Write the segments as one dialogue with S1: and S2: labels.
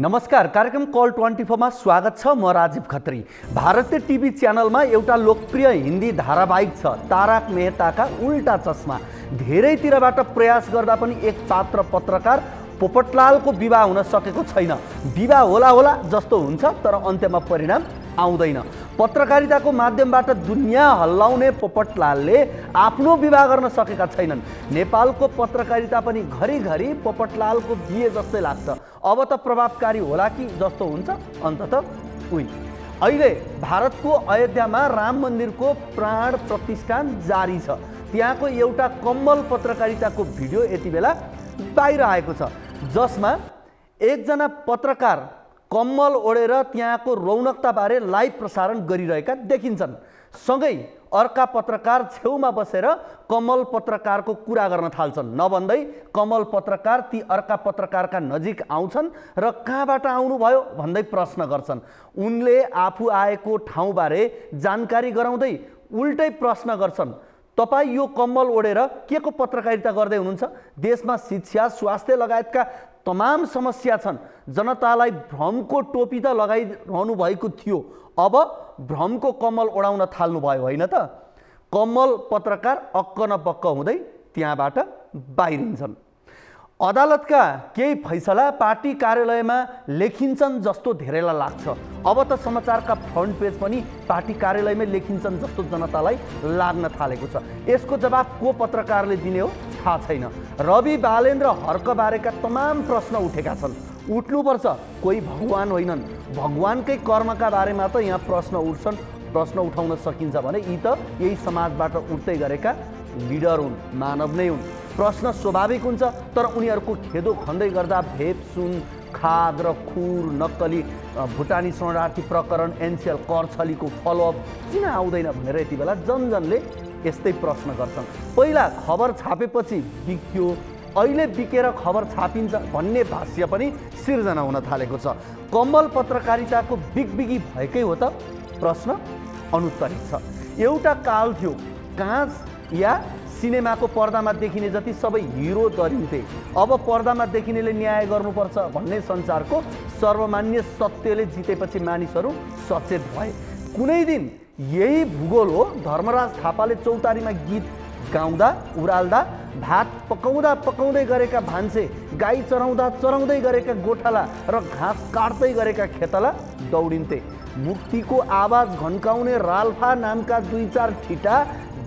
S1: नमस्कार, कार्यक्रम कल 24 मा स्वागत छ। म राजीव खत्री। भारतीय टिभी च्यानलमा एउटा लोकप्रिय हिन्दी धारावाहिक छ तारक मेहताका उल्टा चस्मा। धेरैतिरबाट प्रयास गर्दा पनि एक पात्र पत्रकार पोपटलालको विवाह हुन सकेको छैन। विवाह होला होला जस्तो हुन्छ तर अन्त्यमा परिणाम आउँदैन। पत्रकारिताको माध्यमबाट दुनिया हल्लाउने पोपटलालले आफ्नो विवाह गर्न सकेका छैनन्। नेपालको पत्रकारिता पनि घरिघरि पोपटलालको बिहे जस्तै लाग्छ। अब त प्रभावकारी होला कि जस्तो हुन्छ। अन्ततः उही अहिले भारतको अयोध्यामा राम मन्दिरको प्राण प्रतिष्ठान जारी छ। त्यहाँको एउटा कम्मल पत्रकारिताको भिडियो यति बेला बाहिर आएको छ, जसमा एकजना पत्रकार कम्मल ओढेर त्यहाँको रौनकताबारे लाइभ प्रसारण गरिरहेका देखिन्छन्। सँगै अर्का पत्रकार छेउमा बसेर कम्मल पत्रकारको कुरा गर्न थाल्छन्। नभन्दै कम्मल पत्रकार ती अर्का पत्रकारका नजिक आउँछन् र कहाँबाट आउनुभयो भन्दै प्रश्न गर्छन्। उनले आफू आएको ठाउँबारे जानकारी गराउँदै उल्टै प्रश्न गर्छन्, तपाईँ यो कम्मल ओढेर के को पत्रकारिता गर्दै हुनुहुन्छ? देशमा शिक्षा, स्वास्थ्य लगायतका तमाम समस्या छन्। जनतालाई भ्रमको टोपी त लगाइरहनु भएको थियो, अब भ्रमको कम्मल ओढाउन थाल्नुभयो होइन त? कम्मल पत्रकार अक्क न बक्क हुँदै त्यहाँबाट बाहिरिन्छन्। अदालतका केही फैसला पार्टी कार्यालयमा लेखिन्छन् जस्तो धेरैलाई लाग्छ। अब त समाचारका फ्रन्ट पेज पनि पार्टी कार्यालयमै लेखिन्छन् जस्तो जनतालाई लाग्न थालेको छ। यसको जवाब को पत्रकारले दिने हो थाहा छैन। रवि बालेन्द्र हर्कबारेका तमाम प्रश्न उठेका छन्। उठ्नुपर्छ, कोही भगवान होइनन्। भगवानकै कर्मका बारेमा त यहाँ प्रश्न उठ्छन्। प्रश्न उठाउन सकिन्छ भने यी त यही समाजबाट उठ्दै गरेका लिडर हुन्, मानव नै हुन्। प्रश्न स्वाभाविक हुन्छ, तर उनीहरूको खेदो खन्दै गर्दा भेप, सुन, खाद र खुर, नक्कली भुटानी शरणार्थी प्रकरण, एनसिएल कर छलीको फलोअप किन आउँदैन भनेर यति बेला जनजनले यस्तै प्रश्न गर्छन्। पहिला खबर छापेपछि बिक्यो, अहिले बिकेर खबर छापिन्छ भन्ने भाष्य पनि सिर्जना हुन थालेको छ। कम्मल पत्रकारिताको बिगबिगी भएकै हो त? प्रश्न अनुत्तरित छ। एउटा काल थियो, काँच या सिनेमाको पर्दामा देखिने जति सबै हिरो दरिन्थे। अब पर्दामा देखिनेले न्याय गर्नुपर्छ भन्ने संसारको सर्वमान्य सत्यले जितेपछि मानिसहरू सचेत भए। कुनै दिन यही भूगोल हो। धर्मराज थापाले चौतारीमा गीत गाउँदा उराल्दा, भात पकाउँदा पकाउँदै गरेका भान्से, गाई चराउँदा चराउँदै गरेका गोठाला र घाँस काट्दै गरेका खेतला दौडिन्थे। मुक्तिको आवाज घन्काउने राल्फा नामका 2-4 ठिटा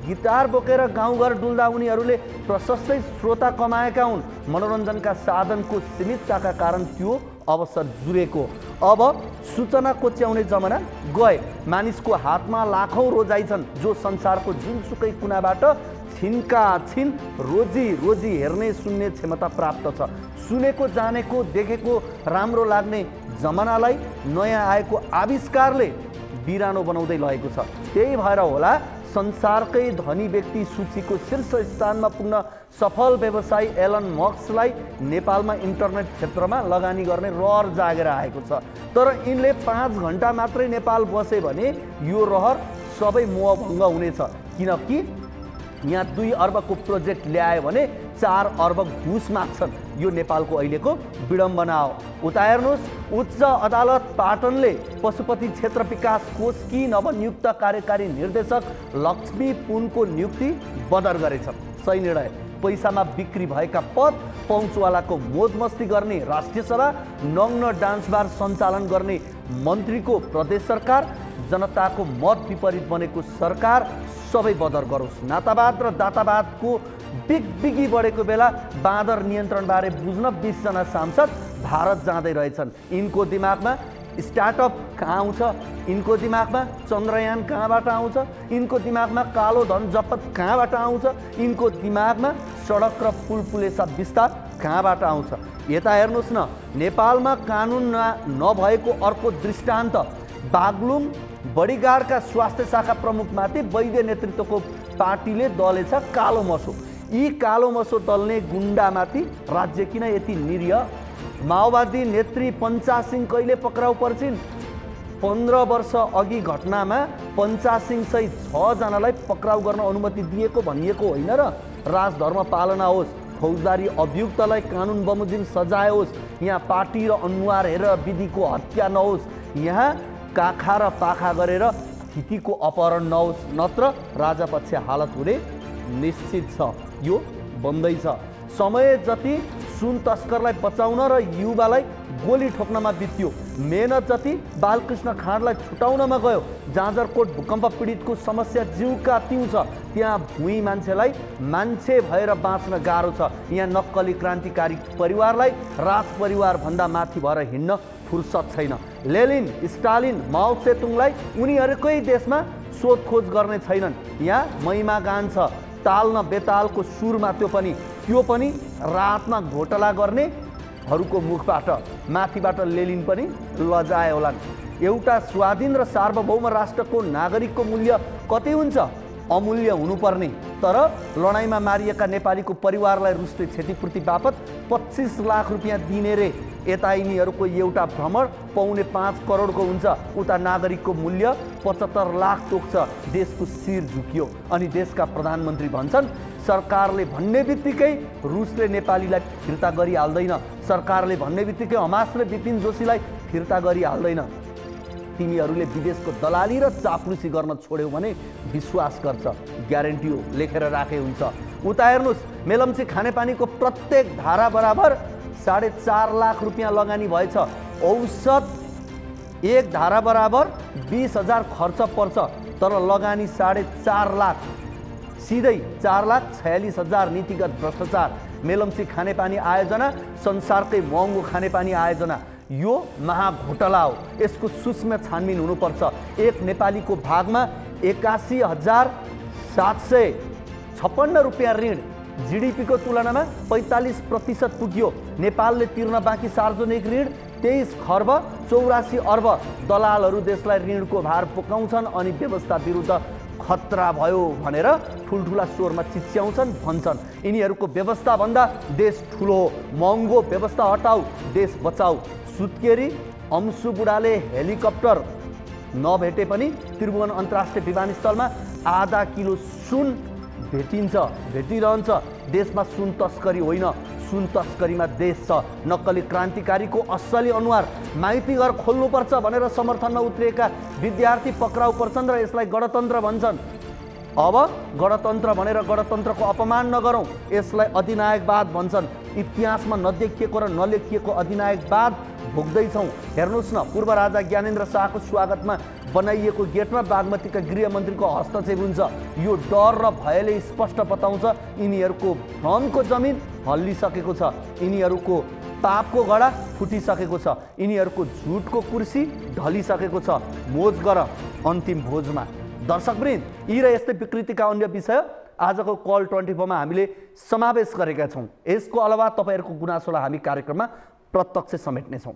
S1: गिटार बोकेर गाउँघर डुल्दा उनीहरूले प्रशस्तै श्रोता कमाएका हुन्। मनोरञ्जनका साधनको सीमितताका कारण त्यो अवसर जुरेको। अब सूचना कोच्याउने जमाना गए। मानिसको हातमा लाखौँ रोजाइ छन्, जो संसारको जुनसुकै कुनाबाट छिनका छिन रोजी हेर्ने सुन्ने क्षमता प्राप्त छ। सुनेको, जानेको, देखेको राम्रो लाग्ने जमानालाई नयाँ आएको आविष्कारले बिरानो बनाउँदै लगेको छ। त्यही भएर होला संसारकै धनी व्यक्ति सूचीको शीर्ष स्थानमा पुग्न सफल व्यवसायी एलन मस्कलाई नेपालमा इन्टरनेट क्षेत्रमा लगानी गर्ने रहर जागेर आएको छ। तर यिनले 5 घण्टा मात्रै नेपाल बसे भने यो रहर सबै मोहभङ्ग हुनेछ। किनकि यहाँ 2 अर्बको प्रोजेक्ट ल्यायो भने 4 अर्ब घुस माग्छन्। यो नेपालको अहिलेको विडम्बना हो। उता हेर्नुहोस्, उच्च अदालत पाटनले पशुपति क्षेत्र विकास कोषकी नवनियुक्त कार्यकारी निर्देशक लक्ष्मी पुनको नियुक्ति बदर गरेछ। सही निर्णय। पैसामा बिक्री भएका पद, पहुँचवालाको मोजमस्ती गर्ने राष्ट्रिय सभा, नग्न डान्स बार सञ्चालन गर्ने मन्त्रीको प्रदेश सरकार, जनताको मत विपरीत बनेको सरकार सबै बदर गरोस्। नातावाद र दातावादको बिगबिगी बढेको बेला बाँदर नियन्त्रणबारे बुझ्न 20 जना सांसद भारत जाँदै रहेछन्। यिनको दिमागमा स्टार्टअप कहाँ आउँछ? यिनको दिमागमा चन्द्रयान कहाँबाट आउँछ? यिनको दिमागमा कालो धन जपत कहाँबाट आउँछ? यिनको दिमागमा सडक र पुलपुलेसा विस्तार कहाँबाट आउँछ? यता हेर्नुहोस् न, नेपालमा कानुन नभएको अर्को दृष्टान्त बागलुङ बडीगार्डका स्वास्थ्य शाखा प्रमुखमाथि वैद्य नेतृत्वको पार्टीले दलेछ कालो मसो। यी कालो मसो दल्ने गुण्डामाथि राज्य किन यति निरीह? माओवादी नेत्री पञ्चासिंह कहिले पक्राउ पर्छिन्? 15 वर्ष अघि घटनामा पञ्चासिंह सहित 6 जनालाई पक्राउ गर्न अनुमति दिएको भनिएको होइन र? राजधर्म पालना होस्, फौजदारी अभियुक्तलाई कानुन बमोजिम सजाय होस्, यहाँ पार्टी र अनुहार हेरेर विधिको हत्या नहोस्, यहाँ काखा र पाखा गरेर स्थितिको अपहरण नहोस्, नत्र राजापक्ष हालत हुने निश्चित छ। यो बन्दैछ। समय जति सुन तस्करलाई बचाउन र युवालाई गोली ठोक्नमा बित्यो, मेहनत जति बालकृष्ण खाँडलाई छुटाउनमा गयो। जाजरकोट भूकम्प पीडितको समस्या जिउका तिउ छ, त्यहाँ भुइँ मान्छेलाई मान्छे भएर बाँच्न गाह्रो छ। यहाँ नक्कली क्रान्तिकारी परिवारलाई राज परिवार भन्दा माथि भएर हिँड्न फुर्सद छैन। लेनिन, स्टालिन, माओ सेतुङलाई उनीहरूकै देशमा सोधखोज गर्ने छैनन्। यहाँ महिमा गान छ, ताल न बेतालको सुरमा, त्यो पनि रातमा घोटाला गर्नेहरूको मुखबाट। माथिबाट लेनिन पनि लजाए होलान्। एउटा स्वाधीन र सार्वभौम राष्ट्रको नागरिकको मूल्य कति हुन्छ? अमूल्य हुनुपर्ने। तर लडाइँमा मारिएका नेपालीको परिवारलाई रुस्ते क्षतिपूर्ति बापत 25 लाख रुपियाँ दिने रे। यता यिनीहरूको एउटा भ्रमण 4.5 करोडको हुन्छ, उता नागरिकको मूल्य 75 लाख तोक्छ। देशको शिर झुकियो। अनि देशका प्रधानमन्त्री भन्छन् सरकारले भन्ने बित्तिकै रुसले नेपालीलाई फिर्ता गरिहाल्दैन, सरकारले भन्ने बित्तिकै हमास र बिपिन जोशीलाई फिर्ता गरिहाल्दैन। तिमीहरूले विदेशको दलाली र चाप्लुसी गर्न छोड्यौ भने विश्वास गर्छ, ग्यारेन्टी हो, लेखेर राखे हुन्छ। उता हेर्नुहोस्, मेलम्ची खानेपानीको प्रत्येक धारा बराबर 4.5 लाख रुपियाँ लगानी भएछ। औसत एक धारा बराबर 20,000 खर्च पर्छ, तर लगानी 4.5 लाख, सिधै 4,46,000 नीतिगत भ्रष्टाचार। मेलम्ची खानेपानी आयोजना संसारकै महँगो खानेपानी आयोजना। यो महाघोटाला हो, यसको सूक्ष्म छानबिन हुनुपर्छ। एक नेपालीको भागमा 81,756 रुपियाँ ऋण, जीडीपीको तुलनामा 45% पुग्यो। नेपालले तिर्न बाँकी सार्वजनिक ऋण 23 खर्ब 84 अर्ब। दलालहरू देशलाई ऋणको भार बोकाउँछन् अनि व्यवस्था विरुद्ध खतरा भयो भनेर ठुल्ठुला स्वरमा चिच्याउँछन्, भन्छन्। यिनीहरूको व्यवस्था भन्दा देश ठुलो हो। महँगो व्यवस्था हटाऊ, देश बचाऊ। सुत्केरी अंशु बुढाले हेलिकप्टर नभेटे पनि त्रिभुवन अन्तर्राष्ट्रिय विमानस्थलमा आधा किलो सुन भेटिरहन्छ। देशमा सुन तस्करी होइन, सुन तस्करीमा देश छ। नक्कली क्रान्तिकारीको असली अनुहार माइती घर खोल्नुपर्छ भनेर समर्थनमा उत्रिएका विद्यार्थी पक्राउ पर्छन् र यसलाई गणतन्त्र भन्छन्। अब गणतन्त्र भनेर गणतन्त्रको अपमान नगरौँ, यसलाई अधिनायकवाद भन्छन्। इतिहासमा नदेखिएको र नलेखिएको अधिनायकवाद भोग्दैछौँ। हेर्नुहोस् न, पूर्व राजा ज्ञानेन्द्र शाहको स्वागतमा बनाइएको गेटमा बागमतीका गृहमन्त्रीको हस्तक्षेप हुन्छ। यो डर र भयले स्पष्ट बताउँछ यिनीहरूको भ्रमको जमिन हल्लिसकेको छ, यिनीहरूको पापको घडा फुटिसकेको छ, यिनीहरूको झुटको कुर्सी ढलिसकेको छ। मोज गर अन्तिम भोजमा। दर्शकवृन्द, यी र यस्तै विकृतिका अन्य विषय आजको कल 24 मा हामीले समावेश गरेका छौँ। यसको अलावा तपाईँहरूको गुनासोलाई हामी कार्यक्रममा प्रत्यक्ष समेट्नेछौँ।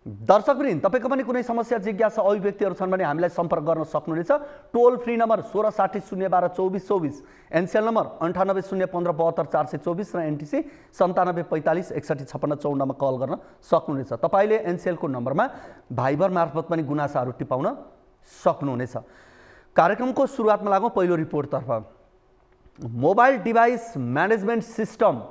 S1: दर्शकवृन्द, तपाईँको पनि कुनै समस्या, जिज्ञासा, अभिव्यक्तिहरू छन् भने हामीलाई सम्पर्क गर्न सक्नुहुनेछ। टोल फ्री नम्बर 1660 012 2424, एनसेल नम्बर 98 015 72 424 र एनटिसी 97 45 61 56 54 मा कल गर्न सक्नुहुनेछ। तपाईँले एनसेलको नम्बरमा भाइबर मार्फत पनि गुनासाहरू टिपाउन सक्नुहुनेछ। कार्यक्रमको सुरुवातमा लागौँ पहिलो रिपोर्टतर्फ। Mobile device management system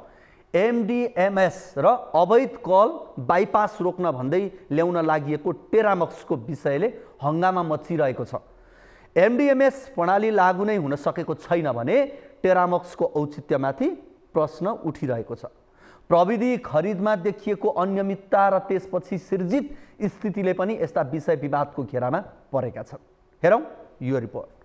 S1: MDMS र अवैध कल बाइपास रोक्न भन्दै ल्याउन लागिएको टेरामक्सको विषयले हङ्गामा मचिरहेको छ। एमडिएमएस प्रणाली लागू नै हुन सकेको छैन भने टेरामक्सको औचित्यमाथि प्रश्न उठिरहेको छ। प्रविधि खरिदमा देखिएको अनियमितता र त्यसपछि सिर्जित स्थितिले पनि यस्ता विषय विवादको घेरामा परेका छन्। हेरौँ यो रिपोर्ट।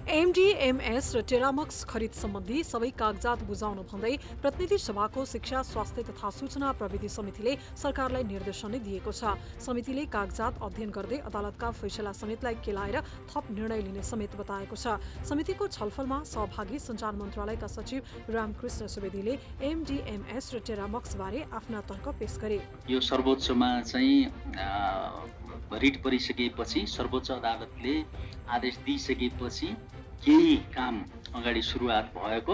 S2: एमडिएमएस र टेरामक्स खरिद सम्बन्धी सबै कागजात बुझाउन भन्दै प्रतिनिधि सभाको शिक्षा, स्वास्थ्य तथा सूचना प्रविधि समितिले सरकारलाई निर्देशन दिएको छ। समितिले कागजात अध्ययन गर्दै अदालतका फैसला समेतलाई केलाएर थप निर्णय लिने समेत बताएको छ। समितिको छलफलमा सहभागी सञ्चार मन्त्रालयका सचिव रामकृष्ण सुवेदीले एमडिएमएस र टेरामक्स बारे आफ्ना तर्क पेश गरे।
S3: यो सर्वोच्चमा चाहिँ रिट परिसकेपछि सर्वोच्च अदालतले आदेश दिइसकेपछि केही काम अगाडि सुरुवात भएको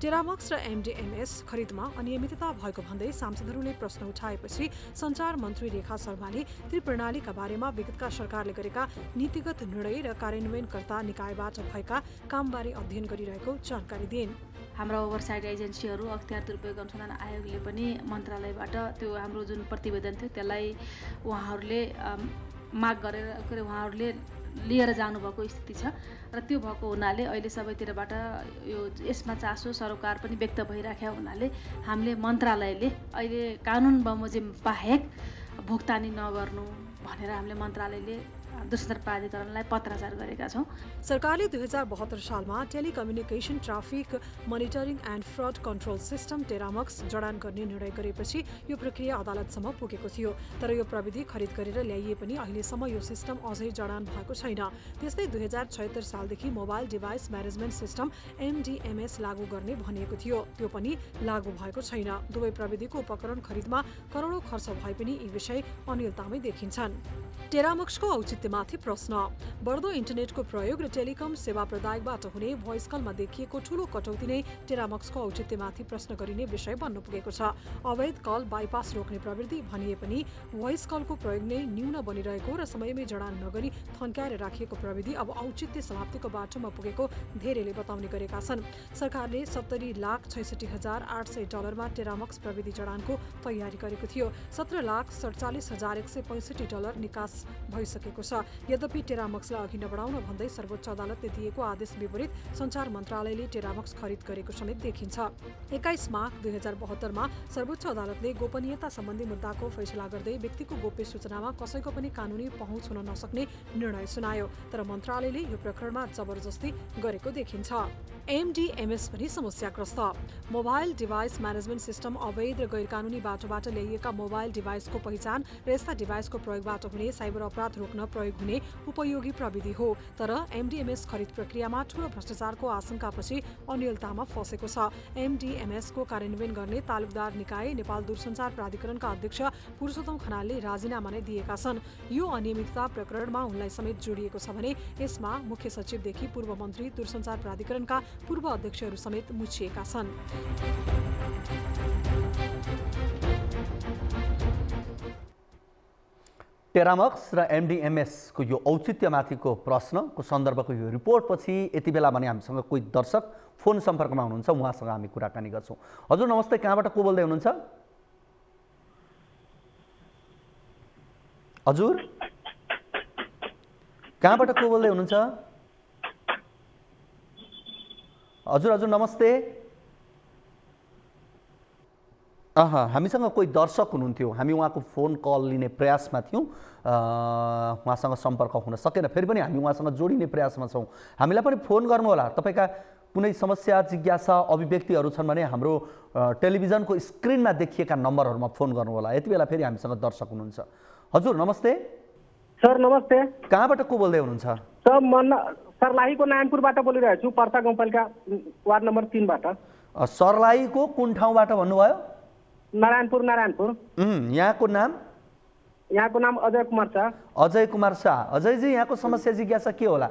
S2: टेरामक्स र एमडीएमएस खरिदमा अनियमितता भएको भन्दै सांसदहरूले प्रश्न उठाएपछि सञ्चार मन्त्री रेखा शर्माले ती प्रणालीका बारेमा विगतका सरकारले गरेका नीतिगत निर्णय र कार्यान्वयनकर्ता निकायबाट भएका कामबारे अध्ययन गरिरहेको जानकारी दिइन्।
S4: हाम्रा ओभरसाइट एजेन्सीहरू अख्तियार दुरुपयोग अनुसन्धान आयोगले पनि मन्त्रालयबाट त्यो हाम्रो जुन प्रतिवेदन थियो त्यसलाई उहाँहरूले माग गरेर उहाँहरूले लिएर जानुभएको स्थिति छ र त्यो भएको हुनाले अहिले सबैतिरबाट यो यसमा चासो सरोकार पनि व्यक्त भइराखेको हुनाले हामीले मन्त्रालयले अहिले कानुन बमोजिम बाहेक भुक्तानी नगर्नु भनेर हामीले मन्त्रालयले दूरसञ्चार प्राधिकरणलाई पत्राचार गरेका छौँ।
S2: सरकारले 2072 सालमा telecommunication traffic monitoring and fraud control system टेरामक्स जडान गर्ने निर्णय गरेपछि यो प्रक्रिया अदालतसम्म पुगेको थियो। तर यो प्रविधि खरिद गरेर ल्याइए पनि अहिलेसम्म यो सिस्टम अझै जडान भएको छैन। त्यस्तै 2076 सालदेखि mobile device management system MDMS लागू गर्ने भनिएको थियो, त्यो पनि लागू भएको छैन। दुवै प्रविधिको उपकरण खरिदमा करोडौँ खर्च भए पनि यी विषय अनियमिततामै देखिन्छन्। टेरामक्सको औचित्यमाथि प्रश्न। बढ्दो इन्टरनेटको प्रयोग र टेलिकम सेवा प्रदायकबाट हुने भोइस कलमा देखिएको ठूलो कटौती नै टेरामक्सको औचित्यमाथि प्रश्न गरिने विषय बन्न पुगेको छ। अवैध कल बाइपास रोक्ने प्रवृत्ति भनिए पनि भोइस कलको प्रयोग नै न्यून बनिरहेको र समयमै जडान नगरी थन्काएर राखिएको प्रविधि अब औचित्य समाप्तिको बाटोमा पुगेको धेरैले बताउने गरेका छन्। सरकारले $70,66,800 टेरामक्स प्रविधि जडानको तयारी गरेको थियो। $17,47,165 निकास भइसकेको छ। यद्यपि टेरामक्सलाई अघि नबढाउन भन्दै सर्वोच्च अदालतले दिएको आदेश विपरीत सञ्चार मन्त्रालयले टेरामक्स खरिद गरेको समेत देखिन्छ। 21 माघ 2072 मा सर्वोच्च अदालतले गोपनीयता सम्बन्धी मुद्दाको फैसला गर्दै व्यक्तिको गोप्य सूचनामा कसैको पनि कानुनी पहुँच हुन नसक्ने निर्णय सुनायो। तर मन्त्रालयले यो प्रकरणमा जबरजस्ती गरेको देखिन्छ। एमडीएमएस पनि समस्याग्रस्त। मोबाइल डिभाइस म्यानेजमेन्ट सिस्टम अवैध र गैरकानुनी बाटोबाट ल्याइएका मोबाइल डिभाइसको पहिचान र यस्ता डिभाइसको प्रयोगबाट हुने साइबर अपराध रोक्न प्रयोग हुने उपयोगी प्रविधि हो। तर एमडीएमएस खरिद प्रक्रियामा ठूलो भ्रष्टाचारको आशंकापछि अनियमिततामा फसेको छ। एमडीएमएसको कार्यान्वयन गर्ने तालुकदार निकाय नेपाल दूरसञ्चार प्राधिकरणका अध्यक्ष पुरुषोत्तम खनालले राजीनामा नै दिएका छन्। यो अनियमितता प्रकरणमा उनलाई समेत जोडिएको छ भने यसमा मुख्य सचिवदेखि पूर्व मन्त्री दूरसञ्चार प्राधिकरणका पूर्व अध्यक्षहरू समेत मुछिएका छन्।
S1: टेरामक्स र एमडीएमएसको यो औचित्यमाथिको प्रश्नको सन्दर्भको यो रिपोर्टपछि यति बेला भने हामीसँग कोही दर्शक फोन सम्पर्कमा हुनुहुन्छ, उहाँसँग हामी कुराकानी गर्छौँ। हजुर नमस्ते, कहाँबाट को बोल्दै हुनुहुन्छ? हजुर कहाँबाट को बोल्दै हुनुहुन्छ? हजुर हजुर नमस्ते। हामीसँग कोही दर्शक हुनुहुन्थ्यो, हामी उहाँको फोन कल लिने प्रयासमा थियौँ, उहाँसँग सम्पर्क हुन सकेन। फेरि पनि हामी उहाँसँग जोडिने प्रयासमा छौँ। हामीलाई पनि फोन गर्नुहोला। तपाईँका कुनै समस्या, जिज्ञासा, अभिव्यक्तिहरू छन् भने हाम्रो टेलिभिजनको स्क्रिनमा देखिएका नम्बरहरूमा फोन गर्नुहोला। यति बेला फेरि हामीसँग दर्शक हुनुहुन्छ। हजुर नमस्ते।
S5: सर नमस्ते।
S1: कहाँबाट को बोल्दै हुनुहुन्छ?
S5: सर म सर्लाहीको नारायणपुरबाट बोलिरहेको छु, पर्सा गाउँपालिका वार्ड नम्बर 3 बाट।
S1: सर्लाहीको कुन ठाउँबाट भन्नुभयो?
S5: नारायणपुर।
S1: यहाँको नाम?
S5: यहाँको नाम अजय कुमार शाह।
S1: अजय कुमार शाह। अजयजी, यहाँको समस्या जिज्ञासा के होला?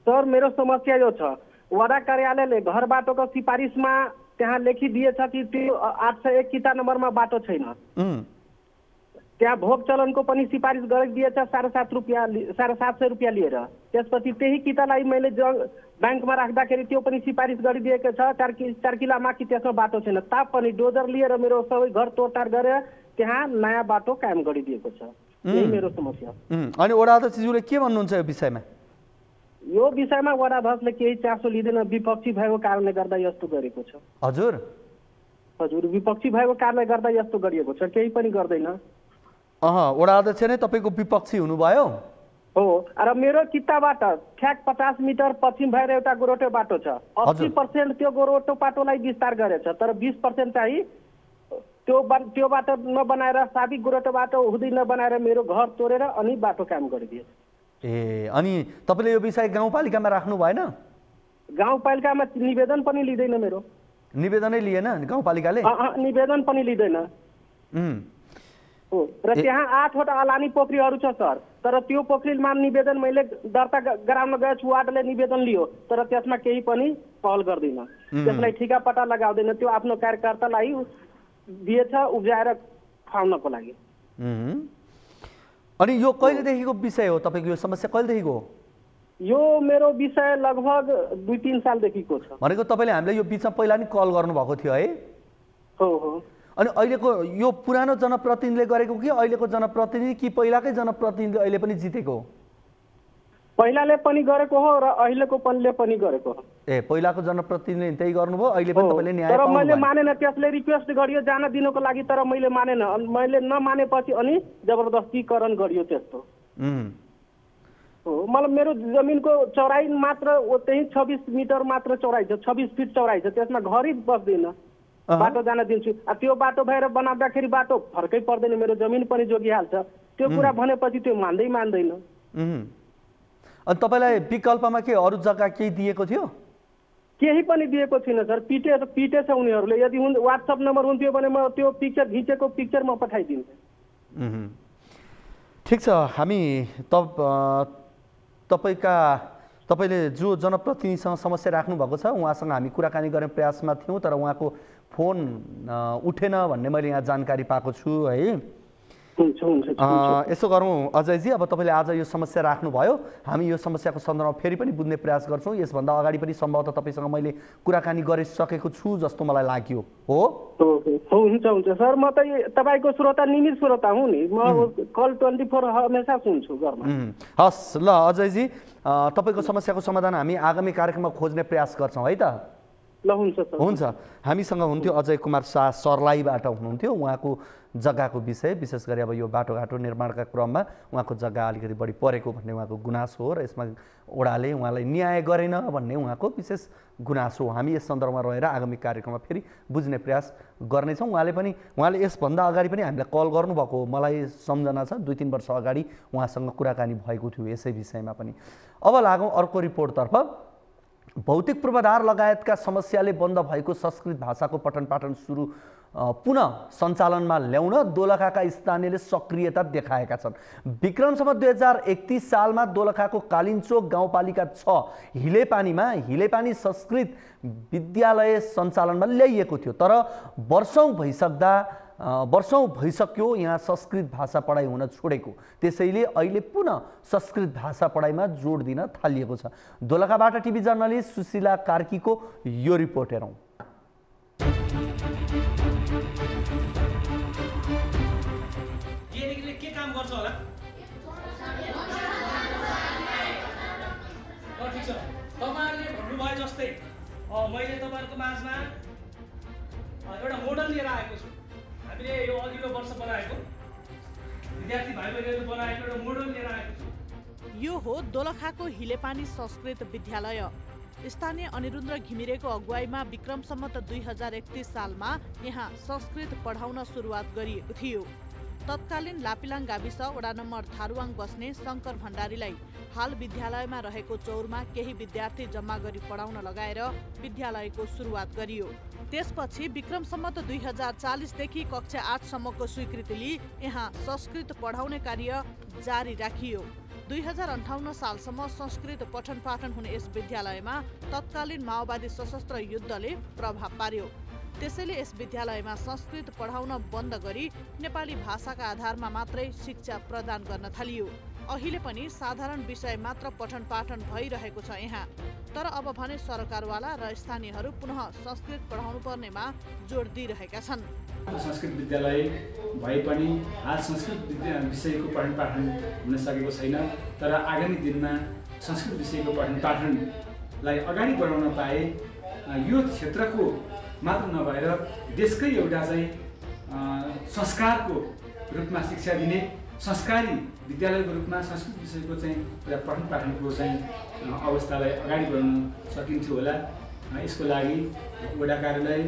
S5: सर मेरो समस्या यो छ, वडा कार्यालयले घर बाटोको सिफारिसमा त्यहाँ लेखिदिएछ कि त्यो 801 किता नम्बरमा बाटो छैन। त्यहाँ भोग चलनको पनि सिफारिस गरिदिएछ 750 रुपियाँ लिएर। त्यसपछि त्यही कितालाई मैले ब्याङ्कमा राख्दाखेरि त्यो पनि सिफारिस गरिदिएको छ 4 किलोमा कि त्यसमा बाटो छैन। तापनि डोजर लिएर मेरो सबै घर तोडताड गरेर त्यहाँ नयाँ बाटो कायम गरिदिएको छ। यही मेरो समस्या।
S1: अनि वडा अध्यक्षज्यूले के भन्नुहुन्छ यो विषयमा?
S5: यो विषयमा वडा अध्यक्षले केही चासो लिँदैन, विपक्षी भएको कारणले गर्दा यस्तो गरेको छ।
S1: हजुर
S5: विपक्षी भएको कारणले गर्दा यस्तो गरिएको छ, केही पनि गर्दैन।
S1: वडा अध्यक्ष नै तपाईँको विपक्षी हुनुभयो?
S5: हो। र मेरो किताबाट ठ्याक 50 मिटर पश्चिम भएर एउटा गोरोटो बाटो छ। 80% त्यो गोरोटो बाटोलाई विस्तार गरेछ, तर 20% चाहिँ त्यो बाटो नबनाएर साबिक गोरोटो बाटो हुँदै नबनाएर मेरो घर तोडेर अनि बाटो काम गरिदिएछ।
S1: अनि तपाईँले यो विषय गाउँपालिकामा राख्नु भएन?
S5: गाउँपालिकामा निवेदन पनि लिँदैन मेरो।
S1: निवेदनै लिएन गाउँपालिकाले?
S5: निवेदन पनि लिँदैन। हो र त्यहाँ 8 वटा अलानी पोखरीहरू छ सर। तर त्यो पोखरीमा निवेदन मैले दर्ता गराउन गएछु, वार्डले निवेदन लियो तर त्यसमा केही पनि पहल गर्दैन, त्यसलाई ठिकापट्टा लगाउँदैन, त्यो आफ्नो कार्यकर्तालाई दिएछ उब्जाएर खुवाउनको लागि।
S1: अनि यो कहिलेदेखिको विषय हो तपाईँको, यो समस्या कहिलेदेखिको हो?
S5: यो मेरो विषय लगभग 2-3 सालदेखिको छ।
S1: भनेको तपाईँले हामीलाई यो बिचमा पहिला नि कल गर्नुभएको थियो है?
S5: हो हो।
S1: अनि अहिलेको यो पुरानो जनप्रतिनिधिले गरेको कि अहिलेको जनप्रतिनिधि कि पहिलाकै जनप्रतिनिधिले अहिले पनि जितेको हो?
S5: पहिलाले पनि गरेको हो र अहिलेको पनि गरेको हो।
S1: ए पहिलाको जनप्रतिनिधिले त्यही गर्नुभयो, अहिले पनि तपाईँले न्याय
S5: तर
S1: पाउनु
S5: मैले
S1: भयो?
S5: मानेन, त्यसले रिक्वेस्ट गरियो जान दिनको लागि तर मैले मानेन। मैले नमानेपछि अनि जबरदस्तीकरण गरियो त्यस्तो। हो मतलब मेरो जमिनको चौडाइ मात्र त्यही 26 मिटर मात्र चौडाइ छ, 26 फिट चौडाइ छ, त्यसमा घरै बस्दैन, बाटो जान दिन्छु। त्यो बाटो भएर बनाउँदाखेरि बाटो फर्कै पर्दैन, मेरो जमिन पनि जोगिहाल्छ। त्यो कुरा भनेपछि त्यो मान्दैन।
S1: अनि तपाईँलाई विकल्पमा के अरू जग्गा केही दिएको थियो?
S5: केही पनि दिएको थिएन सर, पिटेछ उनीहरूले। यदि व्हाट्सएप नम्बर हुन्थ्यो भने म त्यो पिक्चर खिचेको पिक्चर म पठाइदिन्थेँ।
S1: ठिक छ, हामी तपाईँले जो जनप्रतिनिधिसँग समस्या राख्नुभएको छ उहाँसँग हामी कुराकानी गर्ने प्रयासमा थियौँ, तर उहाँको फोन उठेन भन्ने मैले यहाँ जानकारी पाएको छु है। यसो गरौँ अजयजी, अब तपाईँले आज यो समस्या राख्नुभयो, हामी यो समस्याको सन्दर्भमा फेरि पनि बुझ्ने प्रयास गर्छौँ। यसभन्दा अगाडि पनि सम्भवतः तपाईँसँग मैले कुराकानी गरिसकेको छु जस्तो मलाई लाग्यो। हो
S5: हुन्छ सर, म त तपाईँको श्रोता नियमित श्रोता हुँ नि, म कल 24 हमेसा सुन्छु घरमा।
S1: हस् ल अजयजी, तपाईँको समस्याको समाधान हामी आगामी कार्यक्रममा खोज्ने प्रयास गर्छौँ है त?
S5: ल हुन्छ सर।
S1: हुन्छ, हामीसँग हुन्थ्यो अजय कुमार शाह, सर्लाहीबाट हुनुहुन्थ्यो। उहाँको जग्गाको विषय विशेष गरी अब यो बाटोघाटो निर्माणका क्रममा उहाँको जग्गा अलिकति बढी परेको भन्ने उहाँको गुनासो हो र यसमा ओडाले उहाँलाई न्याय गरेन भन्ने उहाँको विशेष गुनासो हो। हामी यस सन्दर्भमा रहेर आगामी कार्यक्रममा फेरि बुझ्ने प्रयास गर्नेछौँ। उहाँले यसभन्दा अगाडि पनि हामीलाई कल गर्नुभएको हो, मलाई सम्झना छ 2-3 वर्ष अगाडि उहाँसँग कुराकानी भएको थियो यसै विषयमा पनि। अब लागौँ अर्को रिपोर्टतर्फ। भौतिक पूर्वाधार लगायतका समस्याले बन्द भएको संस्कृत भाषाको पठन पाठन पुनः सञ्चालनमा ल्याउन दोलखाका स्थानीयले सक्रियता देखाएका छन्। विक्रमसम्म 2031 सालमा दोलखाको कालिन्चोक गाउँपालिका 6 हिलेपानी संस्कृत विद्यालय सञ्चालनमा ल्याइएको थियो, तर वर्षौं भइसक्यो यहाँ संस्कृत भाषा पढाइ हुन छोडेको। त्यसैले अहिले पुनः संस्कृत भाषा पढाइमा जोड दिन थालिएको छ। दोलखाबाट टिभी जर्नलिस्ट सुशीला कार्कीको यो रिपोर्ट हेरौँ।
S6: के काम गर्छ होला? ठिक छ, तपाईँहरूले भन्नुभयो जस्तै मैले तपाईँहरूको माझमा एउटा मोडल लिएर आएको छु। हामीले यो अघिल्लो वर्ष बनाएको विद्यार्थी भाइ बहिनीहरू बनाएको एउटा मोडल लिएर आएको छु।
S7: यो हो दोलखाको हिलेपानी संस्कृत विद्यालय। स्थानीय अनिरुद्ध घिमिरेको अगुवाईमा विक्रमसम्मत 2031 सालमा यहाँ संस्कृत पढाउन सुरुवात गरिएको थियो। तत्कालीन लापिलाङ गाविस वडा नम्बर थारुवाङ बस्ने शङ्कर भण्डारीलाई हाल विद्यालयमा रहेको चौरमा केही विद्यार्थी जम्मा गरी पढाउन लगाएर विद्यालयको सुरुवात गरियो। त्यसपछि विक्रमसम्मत 2040 देखि कक्षा 8 सम्मको स्वीकृति लिई यहाँ संस्कृत पढाउने कार्य जारी राखियो। 2058 सालसम्म संस्कृत पठन पाठन हुने यस विद्यालयमा तत्कालीन माओवादी सशस्त्र युद्धले प्रभाव पार्यो। त्यसैले यस विद्यालयमा संस्कृत पढाउन बन्द गरी नेपाली भाषाका आधारमा मात्रै शिक्षा प्रदान गर्न थालियो। अहिले पनि साधारण विषय मात्र पठन पाठन भइरहेको छ यहाँ। तर अब भने सरकारवाला र स्थानीयहरू पुनः संस्कृत पढाउनु पर्नेमा जोड दिइरहेका छन्।
S8: संस्कृत विद्यालय भए पनि आज संस्कृत विषयको पठन पाठन हुन सकेको छैन। तर आगामी दिनमा संस्कृत विषयको पठन पाठनलाई अगाडि बढाउन पाए यो क्षेत्रको मात्र नभएर देशकै एउटा चाहिँ संस्कारको रूपमा शिक्षा दिने संस्कारी विद्यालयको रूपमा संस्कृत विषयको चाहिँ एउटा पठन पाठनको चाहिँ अवस्थालाई अगाडि बढाउन सकिन्थ्यो होला। यसको लागि वडा कार्यालय,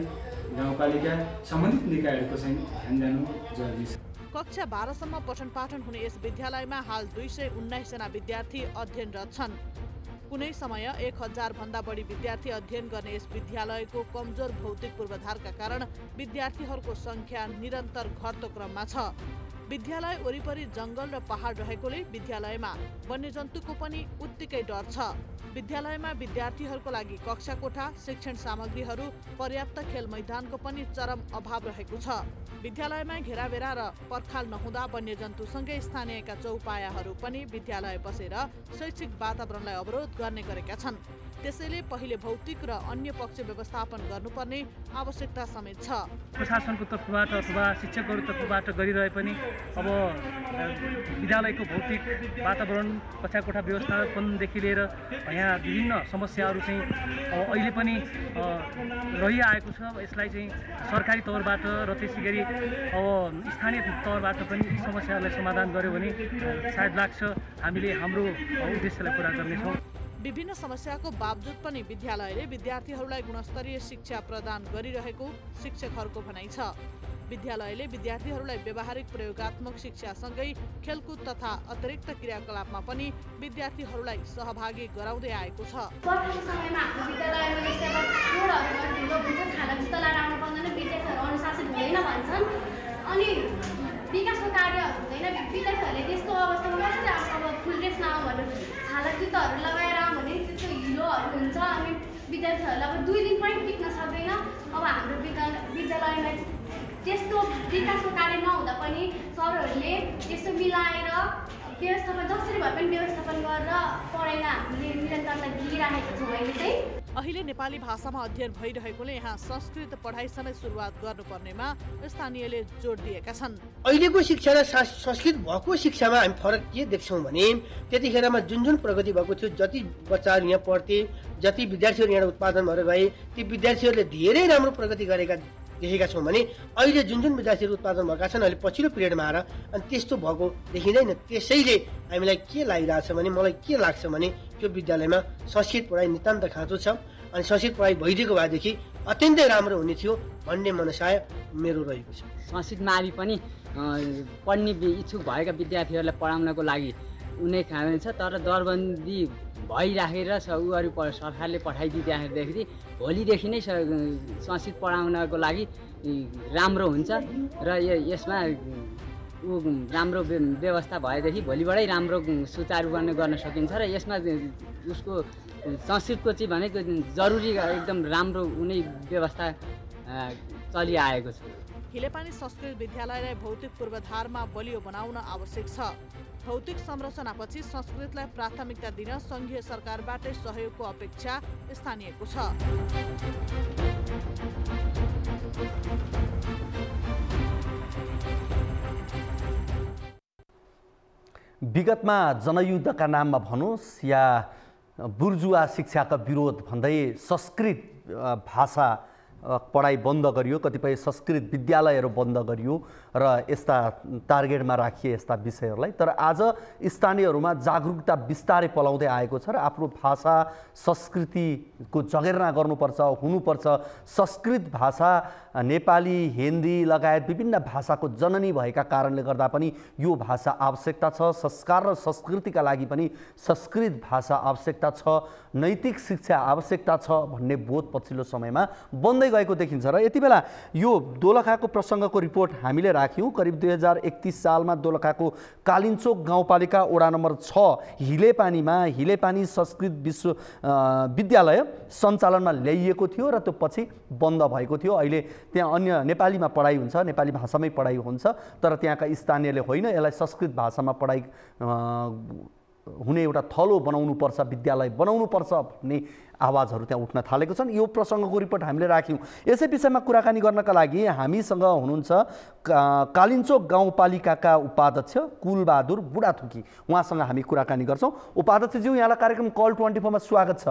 S8: गाउँपालिका, सम्बन्धित निकायहरूको चाहिँ ध्यान जानु जरुरी छ।
S7: कक्षा 12 सम्म पठन पाठन हुने यस विद्यालयमा हाल 219 जना विद्यार्थी अध्ययनरत छन्। कुनै समय 1000 भन्दा बढी विद्यार्थी अध्ययन गर्ने यस विद्यालयको कमजोर भौतिक पूर्वाधारका कारण विद्यार्थीहरूको संख्या निरन्तर घट्दो क्रममा छ। विद्यालय वरिपरि जंगल र पहाड रहेकोले विद्यालयमा वन्यजन्तुको पनि उत्तिकै डर छ। विद्यालयमा विद्यार्थीहरूको लागि कक्षा कोठा, शिक्षण सामग्रीहरू, पर्याप्त खेल मैदानको पनि चरम अभाव रहेको छ। विद्यालयमा घेराबेरा र पर्खाल नहुँदा वन्यजन्तुसँगै स्थानीयका चौपायाहरू पनि विद्यालय बसेर शैक्षिक वातावरणलाई अवरोध गर्ने गरेका छन्। त्यसैले पहिले भौतिक र अन्य पक्ष व्यवस्थापन गर्नुपर्ने आवश्यकता समेत छ।
S6: प्रशासनको तर्फबाट अथवा शिक्षकहरू तर्फबाट गरिरहे पनि अब विद्यालयको भौतिक वातावरण, कक्षा कोठा व्यवस्थापनदेखि लिएर यहाँ विभिन्न समस्याहरू चाहिँ अहिले पनि रहिआएको छ। यसलाई चाहिँ सरकारी तौरबाट र त्यसै गरी अब स्थानीय तौरबाट पनि यी समस्याहरूलाई समाधान गर्यो भने सायद लाग्छ हामीले हाम्रो उद्देश्यलाई पुरा गर्नेछौँ।
S7: विभिन्न समस्याको बावजुद पनि विद्यालयले विद्यार्थीहरूलाई गुणस्तरीय शिक्षा प्रदान गरिरहेको शिक्षकहरूको भनाइ छ। विद्यालयले विद्यार्थीहरूलाई व्यावहारिक प्रयोगात्मक शिक्षासँगै खेलकुद तथा अतिरिक्त क्रियाकलापमा पनि विद्यार्थीहरूलाई सहभागी गराउँदै आएको छ।
S9: बर्खाको समयमा हाम्रो विद्यालयमा जस्तै अब रोडहरू ढिलो हुन्छ, खाना जुत्ता लगाएर आउनु पर्दैन, विद्यार्थीहरू अनुशासित हुँदैन भन्छन्। अनि विकासको कार्यहरू हुँदैन। विद्यार्थीहरूले त्यस्तो अवस्थामा कसरी अब फुल ड्रेस नआउँ भनेर छाला जुत्ताहरू लगाएर आउँ भने त्यस्तो हिलोहरू हुन्छ। अनि विद्यार्थीहरूलाई अब 2 दिन पनि टिक्न सक्दैन। अब हाम्रो विद्यालयमा त्यस्तो विकासको कार्य नहुँदा पनि सरहरूले त्यस्तो मिलाएर व्यवस्थापन जसरी भए पनि व्यवस्थापन गरेर पढाइमा हामीले निरन्तरता दिइरहेका छौँ।
S7: अहिले नेपाली भाषामा अध्ययन भइरहेकोले यहाँ संस्कृत पढाइ समेत सुरुवात गर्नुपर्नेमा स्थानीयले जोड दिएका छन्।
S10: अहिलेको शिक्षा र संस्कृत भएको शिक्षामा हामी फरक के देख्छौँ भने त्यतिखेरमा जुन प्रगति भएको थियो, जति बच्चाहरू यहाँ पढ्थे, जति विद्यार्थीहरू यहाँ उत्पादन भएर गए, ती विद्यार्थीहरूले धेरै राम्रो प्रगति गरेका देखेका छौँ भने अहिले जुन विद्यार्थीहरू उत्पादन भएका छन् अहिले पछिल्लो पिरियडमा आएर अनि त्यस्तो भएको देखिँदैन। त्यसैले हामीलाई के लागिरहेछ भने, मलाई के लाग्छ भने त्यो विद्यालयमा संस्कृत पढाइ नितान्त खाँचो छ। अनि संस्कृत पढाइ भइदिएको भएदेखि अत्यन्तै राम्रो हुने थियो भन्ने मनसाय मेरो रहेको छ।
S11: संस्कृतमा आदि पनि पढ्ने इच्छुक भएका विद्यार्थीहरूलाई पढाउनको लागि उनी खाने छ। तर दरबन्दी भइराखेर उहरू सरकारले पठाइदिँदाखेरि भोलिदेखि नै संस्कृत पढाउनको लागि राम्रो हुन्छ र यसमा राम्रो व्यवस्था भएदेखि भोलिबाटै राम्रो सुचारू गर्न सकिन्छ र यसमा उसको संस्कृतको चाहिँ भनेको जरुरी एकदम राम्रो हुने व्यवस्था चलिआएको छ।
S7: हिलेपानी संस्कृत विद्यालयलाई भौतिक पूर्वाधारमा बलियो बनाउन आवश्यक छ। भौतिक संरचनापछि संस्कृतलाई प्राथमिकता दिन संघीय सरकारबाटै सहयोगको अपेक्षा स्थानीयको छ।
S1: विगतमा जनयुद्धका नाममा भनोस् या बुर्जुवा शिक्षाका विरोध भन्दै संस्कृत भाषा पढाइ बन्द गरियो, कतिपय संस्कृत विद्यालयहरू बन्द गरियो र यस्ता टार्गेटमा राखिए यस्ता विषयहरूलाई। तर आज स्थानीयहरूमा जागरुकता बिस्तारै पलाउँदै आएको छ र आफ्नो भाषा संस्कृतिको जगेर्ना गर्नुपर्छ, हुनुपर्छ। संस्कृत भाषा नेपाली, हिन्दी लगायत विभिन्न भाषाको जननी भएका कारणले गर्दा पनि यो भाषा आवश्यकता छ। संस्कार र संस्कृतिका लागि पनि संस्कृत भाषा आवश्यकता छ। नैतिक शिक्षा आवश्यकता छ भन्ने बोध पछिल्लो समयमा बन्दै गएको देखिन्छ। र यति बेला यो दोलखाको प्रसङ्गको रिपोर्ट हामीले राख्यौँ। करिब 2031 सालमा दोलखाको कालिन्चोक गाउँपालिका वडा नम्बर 6 हिलेपानीमा हिलेपानी संस्कृत विद्यालय सञ्चालनमा ल्याइएको थियो र त्यो पछि बन्द भएको थियो। अहिले त्यहाँ अन्य नेपालीमा पढाइ हुन्छ, नेपाली भाषामै पढाइ हुन्छ। तर त्यहाँका स्थानीयले होइन, यसलाई संस्कृत भाषामा पढाइ हुने एउटा थलो बनाउनुपर्छ, विद्यालय बनाउनुपर्छ भन्ने आवाजहरू त्यहाँ उठ्न थालेको छन्। यो प्रसङ्गको रिपोर्ट हामीले राख्यौँ। यसै विषयमा कुराकानी गर्नका लागि हामीसँग हुनुहुन्छ कालिन्चोक गाउँपालिकाका उपाध्यक्ष कुलबहादुर बुढाथुकी। उहाँसँग हामी कुराकानी गर्छौँ। उपाध्यक्षज्यू, यहाँलाई कार्यक्रम कल 24 मा स्वागत छ।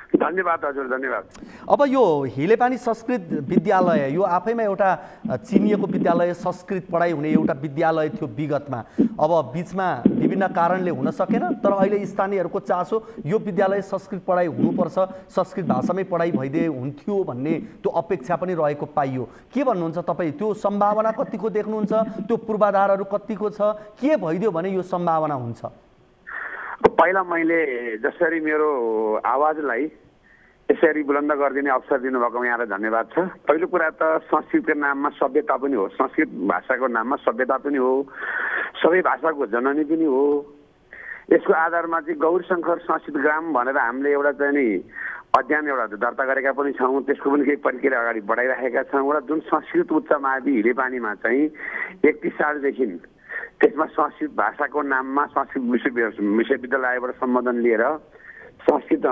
S12: धन्यवाद हजुर, धन्यवाद।
S1: अब यो हिलेपानी संस्कृत विद्यालय यो आफैमा एउटा चिनिएको विद्यालय, संस्कृत पढाइ हुने एउटा विद्यालय थियो विगतमा। अब बिचमा विभिन्न कारणले हुन सकेन, तर अहिले स्थानीयहरूको चासो यो विद्यालय संस्कृत पढाइ हुनुपर्छ, संस्कृत भाषामै पढाइ भइदिए हुन्थ्यो भन्ने त्यो अपेक्षा पनि रहेको पाइयो। के भन्नुहुन्छ तपाईँ? त्यो सम्भावना कतिको देख्नुहुन्छ? त्यो पूर्वाधारहरू कतिको छ? के भइदियो भने यो सम्भावना हुन्छ?
S12: पहिला मैले जसरी मेरो आवाजलाई यसरी बुलन्द गरिदिने अवसर दिनुभएकोमा यहाँलाई धन्यवाद छ। पहिलो कुरा त संस्कृतको नाममा सभ्यता पनि हो, संस्कृत भाषाको नाममा सभ्यता पनि हो, सबै भाषाको जननी पनि हो। यसको आधारमा चाहिँ गौरशङ्कर संस्कृत ग्राम भनेर हामीले एउटा चाहिँ नि अध्ययन एउटा दर्ता गरेका पनि छौँ, त्यसको पनि केही प्रक्रिया अगाडि बढाइराखेका छौँ। एउटा जुन संस्कृत उच्च मावि हिलेपानीमा चाहिँ 31 सालदेखि त्यसमा संस्कृत भाषाको नाममा संस्कृत विश्वविद्यालयबाट सम्बोधन लिएर संस्कृत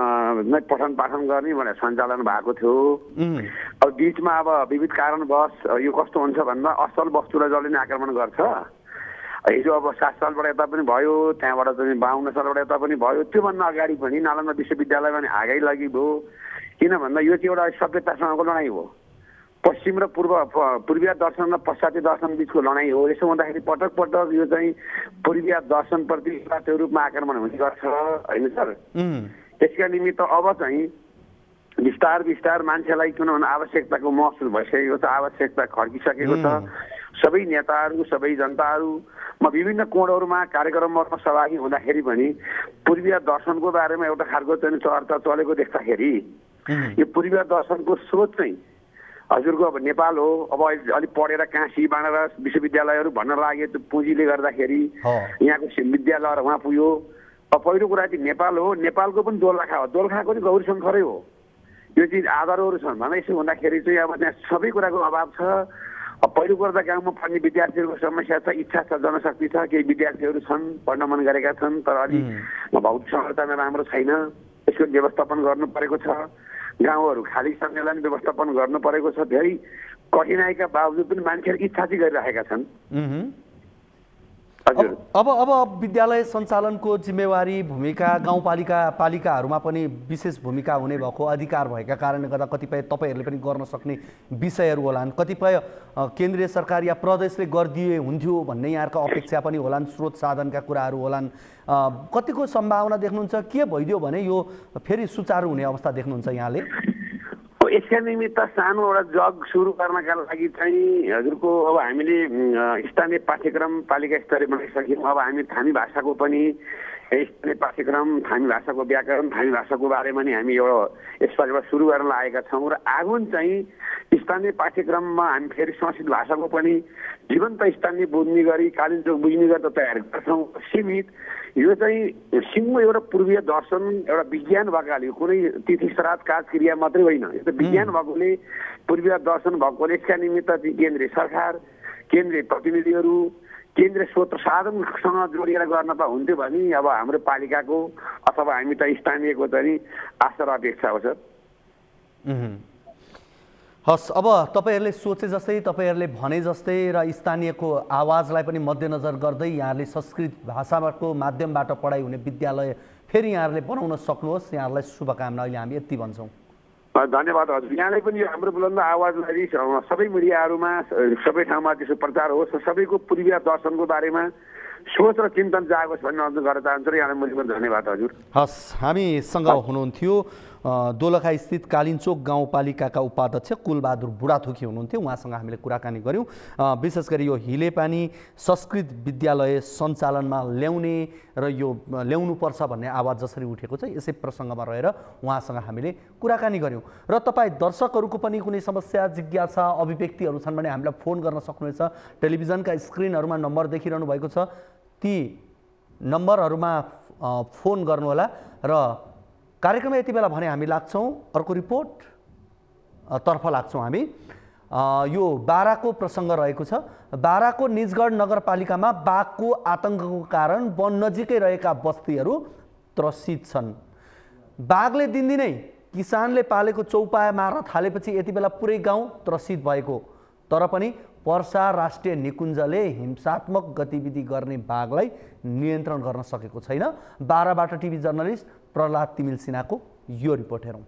S12: नै पठन पाठन गर्ने भनेर सञ्चालन भएको थियो। अब बिचमा अब विविध कारणवश यो कस्तो हुन्छ भन्दा असल वस्तुलाई जसले नै आक्रमण गर्छ। हिजो अब 7 सालबाट यता पनि भयो, त्यहाँबाट चाहिँ 52 सालबाट यता पनि भयो। त्योभन्दा अगाडि पनि नालन्दा विश्वविद्यालयमा नि आगै लागि भयो। किन भन्दा यो चाहिँ एउटा सभ्यतासँगको लडाइँ हो, पश्चिम र पूर्वीय दर्शन र पश्चात्य दर्शन बिचको लडाइँ हो। यसो हुँदाखेरि पटक पटक यो चाहिँ पूर्वीय दर्शनप्रति त्यो रूपमा आक्रमण हुने गर्छ होइन सर। त्यसका निमित्त अब चाहिँ बिस्तार बिस्तार मान्छेलाई किन भन्दा आवश्यकताको महसुस भइसकेको छ, आवश्यकता खड्किसकेको छ। सबै नेताहरू सबै जनताहरू म विभिन्न कोणहरूमा कार्यक्रमहरूमा सहभागी हुँदाखेरि पनि पूर्वीय दर्शनको बारेमा एउटा खालको चाहिँ चर्चा चलेको देख्दाखेरि यो पूर्वीय दर्शनको सोच चाहिँ हजुरको अब नेपाल हो। अब अलिक पढेर काशी बनारस विश्वविद्यालयहरू भन्न लाग्यो, त्यो पुँजीले गर्दाखेरि यहाँको विद्यालयहरू उहाँ पुग्यो। अब पहिलो कुरा चाहिँ नेपाल हो, नेपालको पनि दोलखा हो, दोलखाको पनि गौरशङ्खरै हो। यो चिज आधारहरू छन् भने यसो हुँदाखेरि चाहिँ अब त्यहाँ सबै कुराको अभाव छ। अब पहिलो कुरा त गाउँमा पढ्ने विद्यार्थीहरूको समस्या छ, इच्छा छ, जनशक्ति छ, केही विद्यार्थीहरू छन् पढ्न मन गरेका छन्, तर अलि भौतिक संरचना राम्रो छैन। यसको व्यवस्थापन गर्नु परेको छ। गाउँहरू खाली समेलन व्यवस्थापन गर्नु परेको छ। धेरै कठिनाइका बावजुद पनि मान्छेहरू इच्छा चाहिँ गरिरहेका छन्।
S1: अब विद्यालय सञ्चालनको जिम्मेवारी भूमिका पालिकाहरूमा पनि विशेष भूमिका हुने भएको अधिकार भएका कारणले गर्दा कतिपय तपाईँहरूले पनि गर्न सक्ने विषयहरू होलान्, कतिपय केन्द्रीय सरकार या प्रदेशले गरिदिए हुन्थ्यो भन्ने यहाँको अपेक्षा पनि होलान्, स्रोत साधनका कुराहरू होलान्। कतिको सम्भावना देख्नुहुन्छ के भइदियो भने यो फेरि सुचारू हुने अवस्था देख्नुहुन्छ यहाँले?
S12: यसका निमित्त सानो एउटा जग सुरु गर्नका लागि चाहिँ हजुरको अब हामीले स्थानीय पाठ्यक्रम पालिका स्तरीय बनाइसक्यौँ। अब हामी थामी भाषाको पनि स्थानीय पाठ्यक्रम, थामी भाषाको व्याकरण, थामी भाषाको बारेमा नि हामी एउटा यसपालिबाट सुरु गर्न लागेका छौँ। र आगमन चाहिँ स्थानीय पाठ्यक्रममा हामी फेरि संस्कृत भाषाको पनि जीवन्त स्थानीय बुझ्ने गरी कालिन्चोक बुझ्ने गरी तयार गर्छौँ। सीमित यो चाहिँ सिङ्गो एउटा पूर्वीय दर्शन एउटा विज्ञान भएकाले कुनै तिथि श्राद्ध काज क्रिया मात्रै होइन, यो त विज्ञान भएकोले पूर्वीय दर्शन भएकोले यसका निमित्त चाहिँ केन्द्रीय सरकार, केन्द्रीय प्रतिनिधिहरू, केन्द्रीय स्रोत साधनसँग जोडिएर गर्न त हुन्थ्यो भने अब हाम्रो पालिकाको अथवा हामी त स्थानीयको चाहिँ आशा र अपेक्षा हो सर।
S1: हस्, अब तपाईँहरूले सोचे जस्तै तपाईँहरूले भने जस्तै र स्थानीयको आवाजलाई पनि मध्यनजर गर्दै यहाँहरूले संस्कृत भाषाको माध्यमबाट पढाइ हुने विद्यालय फेरि यहाँहरूले बनाउन सक्नुहोस्। यहाँहरूलाई शुभकामना अहिले हामी यति भन्छौँ।
S12: धन्यवाद हजुर। यहाँलाई पनि हाम्रो बुलन्द आवाजलाई सबै मिडियाहरूमा सबै ठाउँमा त्यसो प्रचार होस् र सबैको पूर्वीय दर्शनको बारेमा सोच र चिन्तन जागोस् भन्ने अनुरोध गर्न चाहन्छु र यहाँलाई मैले धन्यवाद हजुर।
S1: हस्, हामीसँग हुनुहुन्थ्यो दोलखा स्थित कालिन्चोक गाउँपालिकाका उपाध्यक्ष कुलबहादुर बुढाथोकी हुनुहुन्थ्यो। उहाँसँग हामीले कुराकानी गऱ्यौँ। विशेष गरी यो हिलेपानी संस्कृत विद्यालय सञ्चालनमा ल्याउने र यो ल्याउनुपर्छ भन्ने आवाज जसरी उठेको छ यसै प्रसङ्गमा रहेर उहाँसँग हामीले कुराकानी गऱ्यौँ। र तपाईँ दर्शकहरूको पनि कुनै समस्या, जिज्ञासा, अभिव्यक्तिहरू छन् भने हामीलाई फोन गर्न सक्नुहुनेछ। टेलिभिजनका स्क्रिनहरूमा नम्बर देखिरहनु भएको छ, ती नम्बरहरूमा फोन गर्नुहोला। र कार्यक्रम यति बेला भने हामी लाग्छौँ अर्को रिपोर्ट तर्फ लाग्छौँ हामी। यो बाराको प्रसङ्ग रहेको छ। बाराको निजगढ नगरपालिकामा बाघको आतङ्कको कारण वन नजिकै रहेका बस्तीहरू त्रसित छन्। बाघले दिनदिनै किसानले पालेको चौपाया मार्न थालेपछि यति बेला पुरै गाउँ त्रसित भएको, तर पनि पर्सा राष्ट्रिय निकुञ्जले हिंसात्मक गतिविधि गर्ने बाघलाई नियन्त्रण गर्न सकेको छैन। बाराबाट टिभी जर्नलिस्ट प्रहलाद तिमिल सिन्हाको यो रिपोर्ट हेरौँ।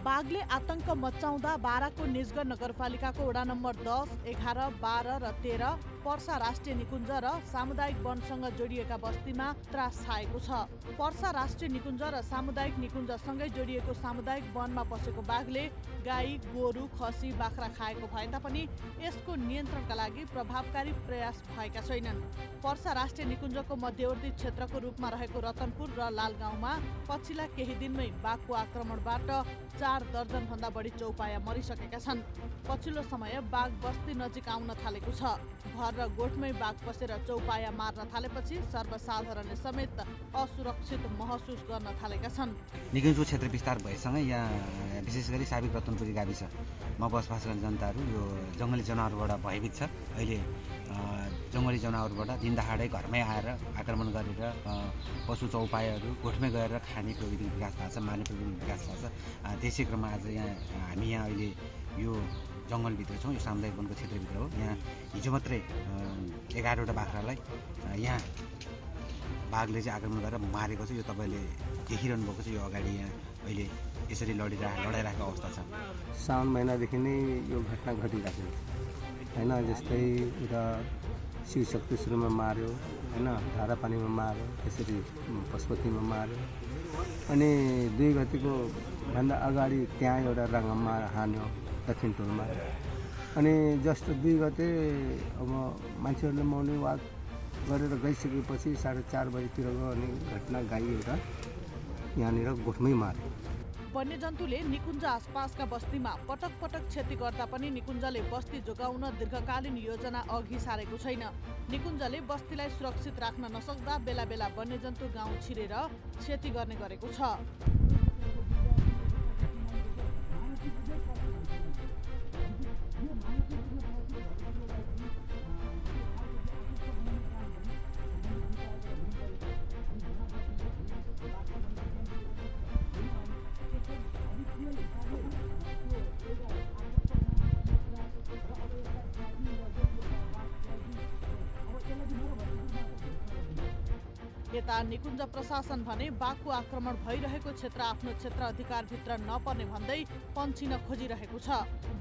S7: बाघले आतंक मचाउँदा बाराको निजगढ नगरपालिकाको वडा नम्बर 10, 11, 12 र 13 पर्सा राष्ट्रिय निकुञ्ज र सामुदायिक वनसँग जोडिएका बस्तीमा त्रास छाएको छ। पर्सा राष्ट्रिय निकुञ्ज र सामुदायिक निकुञ्जसँगै जोडिएको सामुदायिक वनमा पसेको बाघले गाई, गोरु, खसी, बाख्रा खाएको भए तापनि यसको नियन्त्रणका लागि प्रभावकारी प्रयास भएका छैनन्। पर्सा राष्ट्रिय निकुञ्जको मध्यवर्ती क्षेत्रको रूपमा रहेको रतनपुर र लालगाउँमा पछिल्ला केही दिनमै बाघको आक्रमणबाट 4 दर्जन भन्दा बढी चौपाया मरिसकेका छन्। पछिल्लो समय बाघ बस्ती नजिक आउन थालेको छ। घर र गोठमै बाघ पसेर चौपाया मार्न थालेपछि सर्वसाधारणले समेत असुरक्षित महसुस गर्न थालेका छन्।
S13: निकुञ्जको क्षेत्र विस्तार भएसँगै यहाँ विशेष गरी साबिक रतनपुरी गाविसमा बसोबास गर्ने जनताहरू यो जङ्गली जनावरबाट भयभीत छ। अहिले जङ्गली जनावरबाट दिनदहाडै घरमै आएर आक्रमण गरेर पशु चौपायाहरू गोठमै गएर खाने प्रविधि विकास भएको छ, मार्ने प्रविधि विकास भएको छ। त्यसै क्रममा आज हामी यहाँ अहिले यो जङ्गलभित्र छौँ, यो सामुदायिक वनको क्षेत्रभित्र हो। यहाँ हिजो मात्रै 11वटा बाख्रालाई यहाँ बाघले चाहिँ आक्रमण गरेर मारेको छ। यो तपाईँले देखिरहनु भएको छ। यो अगाडि यहाँ अहिले यसरी लडाइरहेको अवस्था छ।
S14: साउन महिनादेखि नै यो घटना घटिरहेको छ होइन। जस्तै उता शिवशक्तिश्वरमा मार्यो होइन, धारापानीमा मार्यो, त्यसरी पशुपतिमा मार्यो। अनि 2 गतिको भन्दा अगाडि त्यहाँ एउटा रङ्गमा हान्यो दक्षिण टोलमा। अनि जस्तो 2 गते अब मान्छेहरूले मर्निङ वाक गरेर गइसकेपछि 4:30 बजीतिरको अनि घटना गाई एउटा यहाँनिर गोठमै मार्यो।
S7: वन्यजन्तुले निकुञ्ज आसपासका बस्तीमा पटक पटक क्षति गर्दा पनि निकुञ्जले बस्ती जोगाउन दीर्घकालीन योजना अघि सारेको छैन। निकुञ्जले बस्तीलाई सुरक्षित राख्न नसक्दा बेला बेला वन्यजन्तु गाउँ छिरेर क्षति गर्ने गरेको छ। यता निकुञ्ज प्रशासन भने बाघको आक्रमण भइरहेको क्षेत्र आफ्नो क्षेत्र अधिकारभित्र नपर्ने भन्दै पन्छिन खोजिरहेको छ।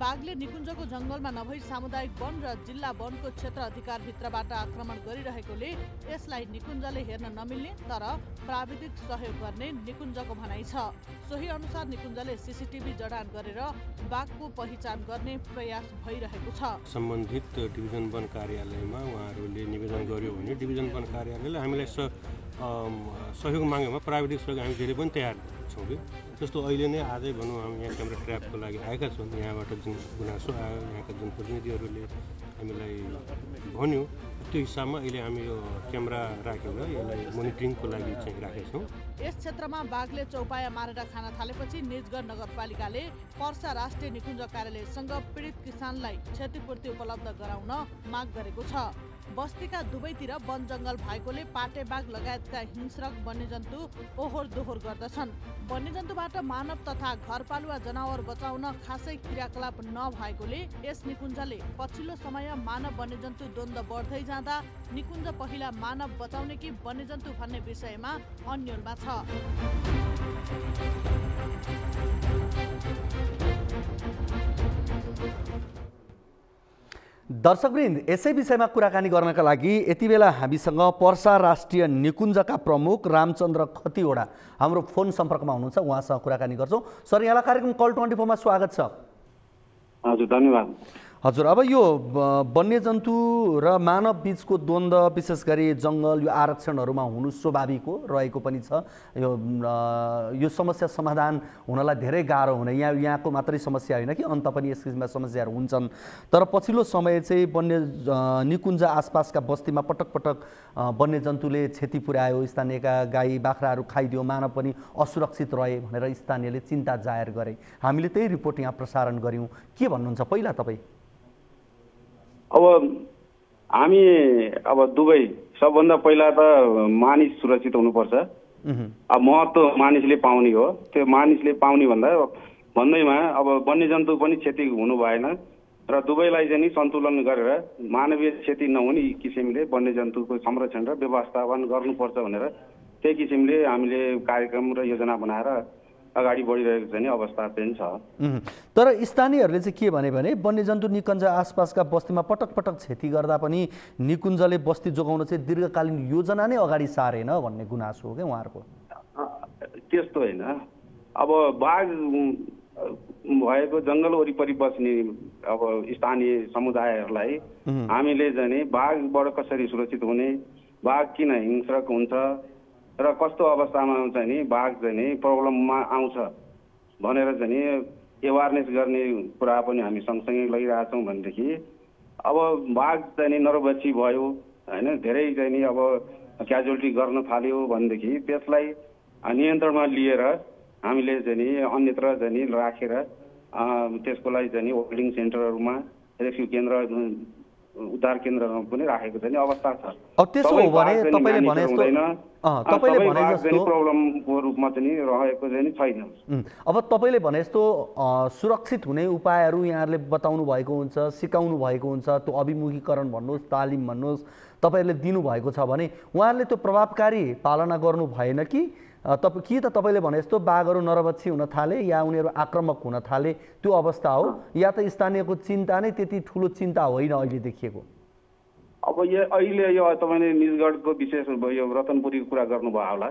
S7: बाघले निकुञ्जको जङ्गलमा नभई सामुदायिक वन र जिल्ला वनको क्षेत्र अधिकारभित्रबाट आक्रमण गरिरहेकोले यसलाई निकुञ्जले हेर्न नमिल्ने तर प्राविधिक सहयोग गर्ने निकुञ्जको भनाइ छ। सोही अनुसार निकुञ्जले सीसीटीभी जडान गरेर बाघको पहिचान गर्ने प्रयास भइरहेको छ।
S15: सम्बन्धित डिभिजन वन कार्यालयमा उहाँहरूले निवेदन गर्यो भने डिभिजन वन कार्यालयले हामीलाई सहयोग माग्योमा प्राविधिक सहयोग हामी धेरै पनि तयार छौँ कि। जस्तो अहिले नै आजै भनौँ हामी यहाँ क्यामेरा ट्र्यापको लागि आएका छौँ। यहाँबाट जुन गुनासो आयो यहाँका जुन प्रतिनिधिहरूले हामीलाई भन्यो त्यो हिसाबमा अहिले हामी यो क्यामेरा राखेर यसलाई मोनिटरिङको लागि चाहिँ राखेका छौँ।
S7: यस क्षेत्रमा बाघले चौपाया मारेर खान थालेपछि निजगढ नगरपालिकाले पर्सा राष्ट्रिय निकुञ्ज कार्यालयसँग पीडित किसानलाई क्षतिपूर्ति उपलब्ध गराउन माग गरेको छ। बस्तीका दुवैतिर वन जङ्गल भएकोले पाटे बाघ लगायतका हिंस्रक वन्यजन्तु ओहोर दोहोर गर्दछन्। वन्यजन्तुबाट मानव तथा घरपालुवा जनावर बचाउन खासै क्रियाकलाप नभएकोले यस निकुञ्जले पछिल्लो समय मानव वन्यजन्तु द्वन्द्व बढ्दै जाँदा निकुञ्ज पहिला मानव बचाउने कि वन्यजन्तु भन्ने विषयमा अन्योलमा छ।
S1: दर्शकवृन्द, यसै विषयमा कुराकानी गर्नका लागि यति बेला हामीसँग पर्सा राष्ट्रिय निकुञ्जका प्रमुख रामचन्द्र खतिवडा हाम्रो फोन सम्पर्कमा हुनुहुन्छ। उहाँसँग कुराकानी गर्छौँ। सर, यहाँलाई कार्यक्रम कल 24 मा स्वागत छ।
S16: हजुर, धन्यवाद।
S1: हजुर, अब यो वन्यजन्तु र मानव बीचको द्वन्द्व विशेष गरी जङ्गल यो आरक्षणहरूमा हुनु स्वाभाविक हो, रहेको पनि छ। यो समस्या समाधान हुनलाई धेरै गाह्रो हुने यहाँको मात्रै समस्या होइन कि अन्त पनि यस किसिमका समस्याहरू हुन्छन्। तर पछिल्लो समय चाहिँ निकुञ्ज आसपासका बस्तीमा पटक पटक वन्यजन्तुले क्षति पुर्यायो, स्थानीयका गाई बाख्राहरू खाइदियो, मानव पनि असुरक्षित रहे भनेर स्थानीयले चिन्ता जाहेर गरे। हामीले त्यही रिपोर्ट यहाँ प्रसारण गऱ्यौँ। के भन्नुहुन्छ पहिला तपाईँ?
S16: अब हामी दुवै सबभन्दा पहिला त मानिस सुरक्षित हुनुपर्छ। अब महत्त्व मानिसले पाउने हो। त्यो मानिसले पाउने भन्दैमा अब वन्यजन्तु पनि क्षति हुनु भएन र दुवैलाई चाहिँ सन्तुलन गरेर मानवीय क्षति नहुने किसिमले वन्यजन्तुको संरक्षण र व्यवस्थापन गर्नुपर्छ भनेर त्यही किसिमले हामीले कार्यक्रम र योजना बनाएर अगाडि बढिरहेको चाहिँ अवस्था चाहिँ छ।
S1: तर स्थानीयहरूले चाहिँ के भने वन्यजन्तु निकुञ्ज आसपासका बस्तीमा पटक पटक क्षति गर्दा पनि निकुञ्जले बस्ती जोगाउन चाहिँ दीर्घकालीन योजना नै अगाडि सारेन भन्ने गुनासो हो क्या उहाँहरूको।
S16: त्यस्तो होइन, अब बाघ भएको जङ्गल वरिपरि बस्ने अब स्थानीय समुदायहरूलाई हामीले चाहिँ बाघबाट कसरी सुरक्षित हुने, बाघ किन हिंस्रक हुन्छ र कस्तो अवस्थामा चाहिँ नि बाघ चाहिँ नि प्रब्लममा आउँछ भनेर चाहिँ नि एवारनेस गर्ने कुरा पनि हामी सँगसँगै लगिरहेछौँ। भनेदेखि अब बाघ चाहिँ नि नरबच्ची भयो होइन, धेरै चाहिँ नि अब क्याजुअलिटी गर्न थाल्यो भनेदेखि त्यसलाई नियन्त्रणमा लिएर हामीले चाहिँ नि अन्यत्र चाहिँ नि राखेर त्यसको लागि चाहिँ नि होल्डिङ सेन्टरहरूमा रेस्क्यु केन्द्र उद्धार केन्द्रमा पनि राखेको चाहिँ अवस्था छ।
S1: अब त्यसो हो भने तपाईले भने जस्तो
S16: प्रब्लमको रूपमा चाहिँ रहेको चाहिँ छैन।
S1: अब तपाईले भने जस्तो सुरक्षित हुने उपायहरू यहाँहरूले बताउनु भएको हुन्छ, सिकाउनु भएको हुन्छ, त्यो अभिमुखीकरण भन्नुहोस्, तालिम भन्नुहोस्, तपाईहरूले दिनुभएको छ भने उहाँहरूले त्यो प्रभावकारी पालना गर्नु भएन कि कि त तपाईँले भने जस्तो बाघहरू नरबच्ची हुन थाले या उनीहरू आक्रमक हुन थाले त्यो अवस्था हो, या त स्थानीयको चिन्ता नै त्यति ठुलो चिन्ता होइन अहिले देखिएको?
S16: अब अहिले यो तपाईँले निजगढको विशेष यो रतनपुरीको कुरा गर्नुभयो होला।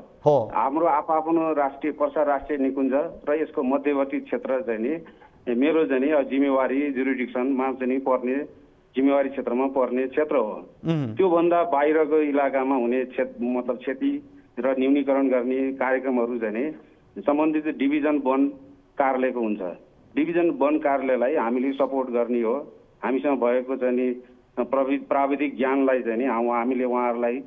S16: हाम्रो आफ्नो राष्ट्रिय पर्सा राष्ट्रिय निकुञ्ज र यसको मध्यवर्ती क्षेत्र चाहिँ नि मेरो चाहिँ नि जिम्मेवारी जुरिडिक्सनमा चाहिँ पर्ने जिम्मेवारी क्षेत्रमा पर्ने क्षेत्र हो। त्योभन्दा बाहिरको इलाकामा हुने मतलब क्षति र न्यूनीकरण गर्ने कार्यक्रमहरू चाहिँ सम्बन्धित डिभिजन वन कार्यालयको हुन्छ। डिभिजन वन कार्यालयलाई हामीले सपोर्ट गर्ने हो। हामीसँग भएको चाहिँ नि प्राविधिक ज्ञानलाई चाहिँ नि हामीले उहाँहरूलाई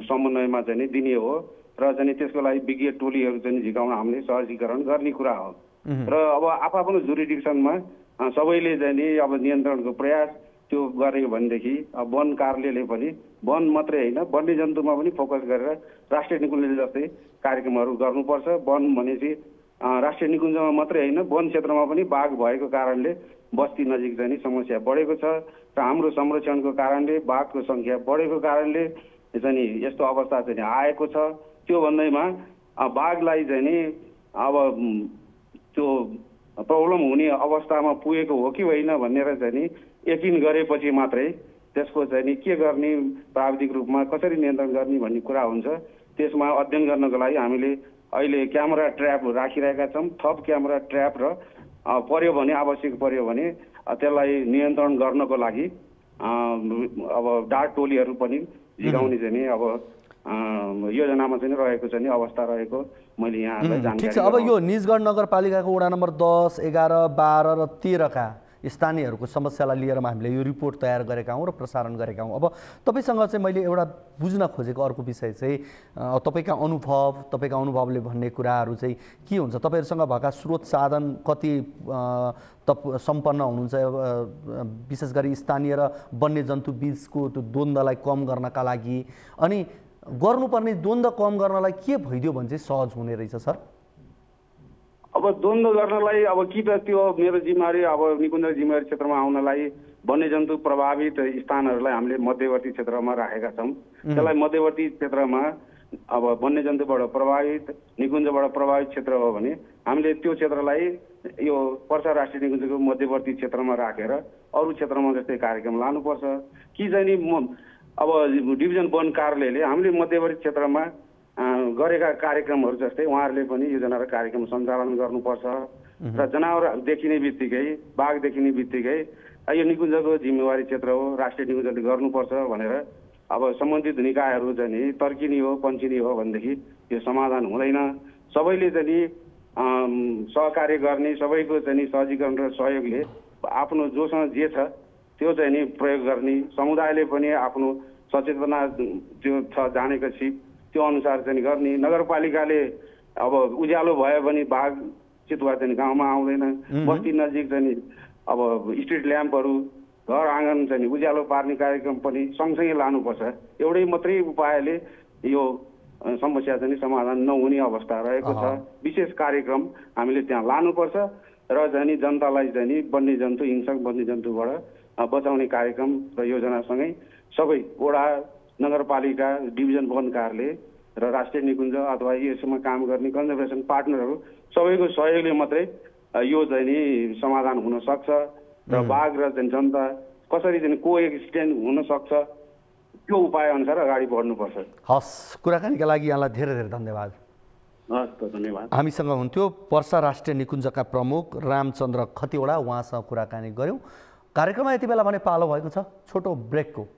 S16: समन्वयमा चाहिँ नि दिने हो र चाहिँ त्यसको लागि विज्ञ टोलीहरू चाहिँ झिकाउन हामीले सहजीकरण गर्ने कुरा हो। र अब आफ्नो जुरिडिक्सनमा सबैले चाहिँ नि अब नियन्त्रणको प्रयास त्यो गर्यो भनेदेखि वन कार्यालयले पनि वन मात्रै होइन वन्यजन्तुमा पनि फोकस गरेर राष्ट्रिय निकुञ्ज जस्तै कार्यक्रमहरू गर्नुपर्छ। वन भनेपछि राष्ट्रिय निकुञ्जमा मात्रै होइन वन क्षेत्रमा पनि बाघ भएको कारणले बस्ती नजिक चाहिँ नि समस्या बढेको छ र हाम्रो संरक्षणको कारणले बाघको सङ्ख्या बढेको कारणले चाहिँ नि यस्तो अवस्था चाहिँ आएको छ। त्यो भन्दैमा बाघलाई चाहिँ नि अब त्यो प्रब्लम हुने अवस्थामा पुगेको हो कि होइन भनेर चाहिँ नि यकिन गरेपछि मात्रै त्यसको चाहिँ नि के गर्ने, प्राविधिक रूपमा कसरी नियन्त्रण गर्ने भन्ने कुरा हुन्छ। त्यसमा अध्ययन गर्नको लागि हामीले अहिले क्यामेरा ट्र्याप राखिरहेका छौँ। थप क्यामेरा ट्र्याप र पर्यो भने आवश्यक पर्यो भने त्यसलाई नियन्त्रण गर्नको लागि अब डाक टोलीहरू पनि झिकाउने चाहिँ नि अब योजनामा चाहिँ रहेको चाहिँ अवस्था रहेको मैले यहाँहरूलाई जानकारी।
S1: ठिक छ, अब यो निजगढ नगरपालिकाको वडा नम्बर 10, 11, 12 र 13 का स्थानीयहरूको समस्यालाई लिएर हामीले यो रिपोर्ट तयार गरेका हौँ र प्रसारण गरेका हौँ। अब तपाईँसँग चाहिँ मैले एउटा बुझ्न खोजेको अर्को विषय चाहिँ तपाईँका अनुभवले भन्ने कुराहरू चाहिँ के हुन्छ? तपाईँहरूसँग भएका स्रोत साधन कति सम्पन्न हुनुहुन्छ, विशेष गरी स्थानीय र वन्यजन्तु बिचको त्यो द्वन्द्वलाई कम गर्नका लागि? अनि गर्नुपर्ने द्वन्द्व कम गर्नलाई के भइदियो भने चाहिँ सहज हुने रहेछ सर?
S16: अब द्वन्द्व गर्नलाई अब कि त त्यो मेरो जिम्मेवारी अब निकुञ्ज जिम्मेवारी क्षेत्रमा आउनलाई वन्यजन्तु प्रभावित स्थानहरूलाई हामीले मध्यवर्ती क्षेत्रमा राखेका छौँ। त्यसलाई मध्यवर्ती क्षेत्रमा अब वन्यजन्तुबाट प्रभावित निकुञ्जबाट प्रभावित क्षेत्र हो भने हामीले त्यो क्षेत्रलाई यो पर्सा राष्ट्रिय निकुञ्जको मध्यवर्ती क्षेत्रमा राखेर अरू क्षेत्रमा जस्तै कार्यक्रम लानुपर्छ कि चाहिँ नि अब डिभिजन वन कार्यालयले हामीले मध्यवर्ती क्षेत्रमा गरेका कार्यक्रमहरू जस्तै उहाँहरूले पनि योजना र कार्यक्रम सञ्चालन गर्नुपर्छ र जनावर देखिने बित्तिकै बाघ देखिने बित्तिकै यो निकुञ्जको जिम्मेवारी क्षेत्र हो, राष्ट्रिय निकुञ्जले गर्नुपर्छ भनेर अब सम्बन्धित निकायहरू चाहिँ नि तर्किने हो पन्चिने हो भनेदेखि यो समाधान हुँदैन। सबैले चाहिँ नि सहकार्य गर्ने, सबैको चाहिँ नि सहजीकरण र सहयोगले आफ्नो जोसँग जे छ त्यो चाहिँ नि प्रयोग गर्ने, समुदायले पनि आफ्नो सचेतना त्यो छ जानेको सिप त्यो अनुसार चाहिँ गर्ने। नगरपालिकाले अब उज्यालो भयो भने बाघ चितुवा चाहिँ गाउँमा आउँदैन। बस्ती नजिक चाहिँ अब स्ट्रिट ल्याम्पहरू घर आँगन चाहिँ उज्यालो पार्ने कार्यक्रम पनि सँगसँगै लानुपर्छ। एउटै मात्रै उपायले यो समस्या चाहिँ समाधान नहुने अवस्था रहेको छ। विशेष कार्यक्रम हामीले त्यहाँ लानुपर्छ र चाहिँ जनतालाई चाहिँ वन्यजन्तु हिंसक वन्यजन्तुबाट बचाउने कार्यक्रम र योजनासँगै सबै वडा, नगरपालिका, डिभिजन वन कार्यालय र राष्ट्रिय निकुञ्ज अथवा यसमा काम गर्ने कन्जर्भेसन पार्टनरहरू सबैको सहयोगले मात्रै यो चाहिँ नि समाधान हुन सक्छ र बाघ र जनता कसरी चाहिँ कोएक्सिस्टेन्ट हुन सक्छ त्यो उपाय अनुसार अगाडि बढ्नुपर्छ।
S1: हस्, कुराकानीका लागि यहाँलाई धेरै धेरै धन्यवाद।
S16: हस् त, धन्यवाद।
S1: हामीसँग हुन्थ्यो पर्सा राष्ट्रिय निकुञ्जका प्रमुख रामचन्द्र खतिवडा, उहाँसँग कुराकानी गऱ्यौँ। कार्यक्रममा यति बेला भने पालो भएको छ छोटो ब्रेकको।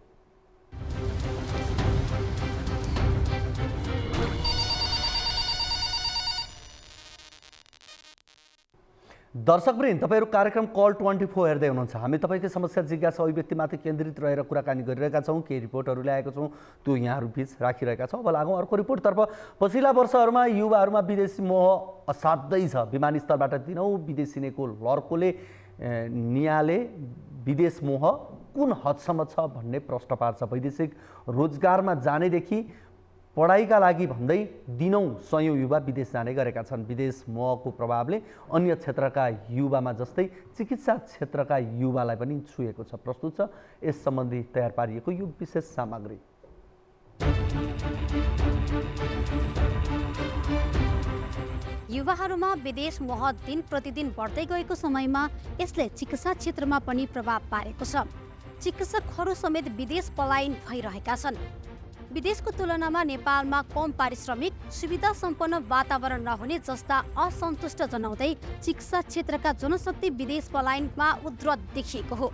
S1: दर्शकवृन्द, तपाईँहरू कार्यक्रम कल 24 हेर्दै हुनुहुन्छ। हामी तपाईँकै समस्या जिज्ञासा अभिव्यक्तिमाथि केन्द्रित रहेर कुराकानी गरिरहेका छौँ। केही रिपोर्टहरू ल्याएका छौँ, त्यो यहाँहरू बिच राखिरहेका छौँ। अब लागौँ अर्को रिपोर्टतर्फ। पछिल्ला वर्षहरूमा युवाहरूमा विदेशी मोह असाध्यै छ। विमानस्थलबाट दिनौँ विदेशिनेको लर्कोले नियाले विदेश मोह कुन हदसम्म छ भन्ने प्रश्न पार्छ। वैदेशिक रोजगारमा जानेदेखि पढाइका लागि भन्दै दिनौँ सयौँ युवा विदेश जाने गरेका छन्। विदेश मोहको प्रभावले अन्य क्षेत्रका युवामा जस्तै चिकित्सा क्षेत्रका युवालाई पनि छुएको छ। प्रस्तुत छ यस सम्बन्धी तयार पारिएको यो विशेष सामग्री।
S17: युवाहरूमा विदेश मोह दिन प्रतिदिन बढ्दै गएको समयमा यसले चिकित्सा क्षेत्रमा पनि प्रभाव पारेको छ। चिकित्सकहरू समेत विदेश पलायन भइरहेका छन्। विदेशको तुलनामा नेपालमा कम पारिश्रमिक, सुविधा सम्पन्न वातावरण नहुने जस्ता असन्तुष्ट जनाउँदै चिकित्सा क्षेत्रका जनशक्ति विदेश पलायनमा उद्धृत देखिएको हो।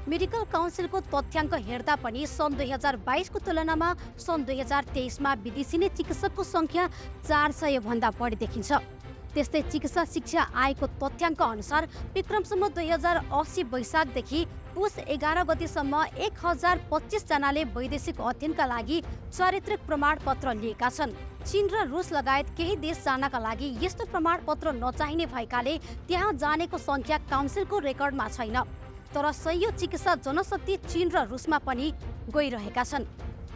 S17: मेडिकल काउन्सिलको तथ्याङ्क हेर्दा पनि सन् 2022 को तुलनामा सन् 2023 मा विदेशी नै चिकित्सकको संख्या 400 भन्दा बढी देखिन्छ। त्यस्तै चिकित्सा शिक्षा आएको तथ्याङ्क अनुसार विक्रमसम्म 2080 वैशाखदेखि पुस 11 गतेसम्म 1025 जनाले वैदेशिक अध्ययनका लागि चारित्रिक प्रमाणपत्र लिएका छन्। चीन र रुस लगायत केही देश जानका लागि यस्तो प्रमाणपत्र नचाहिने भएकाले त्यहाँ जानेको संख्या काउन्सिलको रेकर्डमा छैन। तर सयौं चिकित्सा जनशक्ति चीन र रुसमा पनि गइरहेका छन्।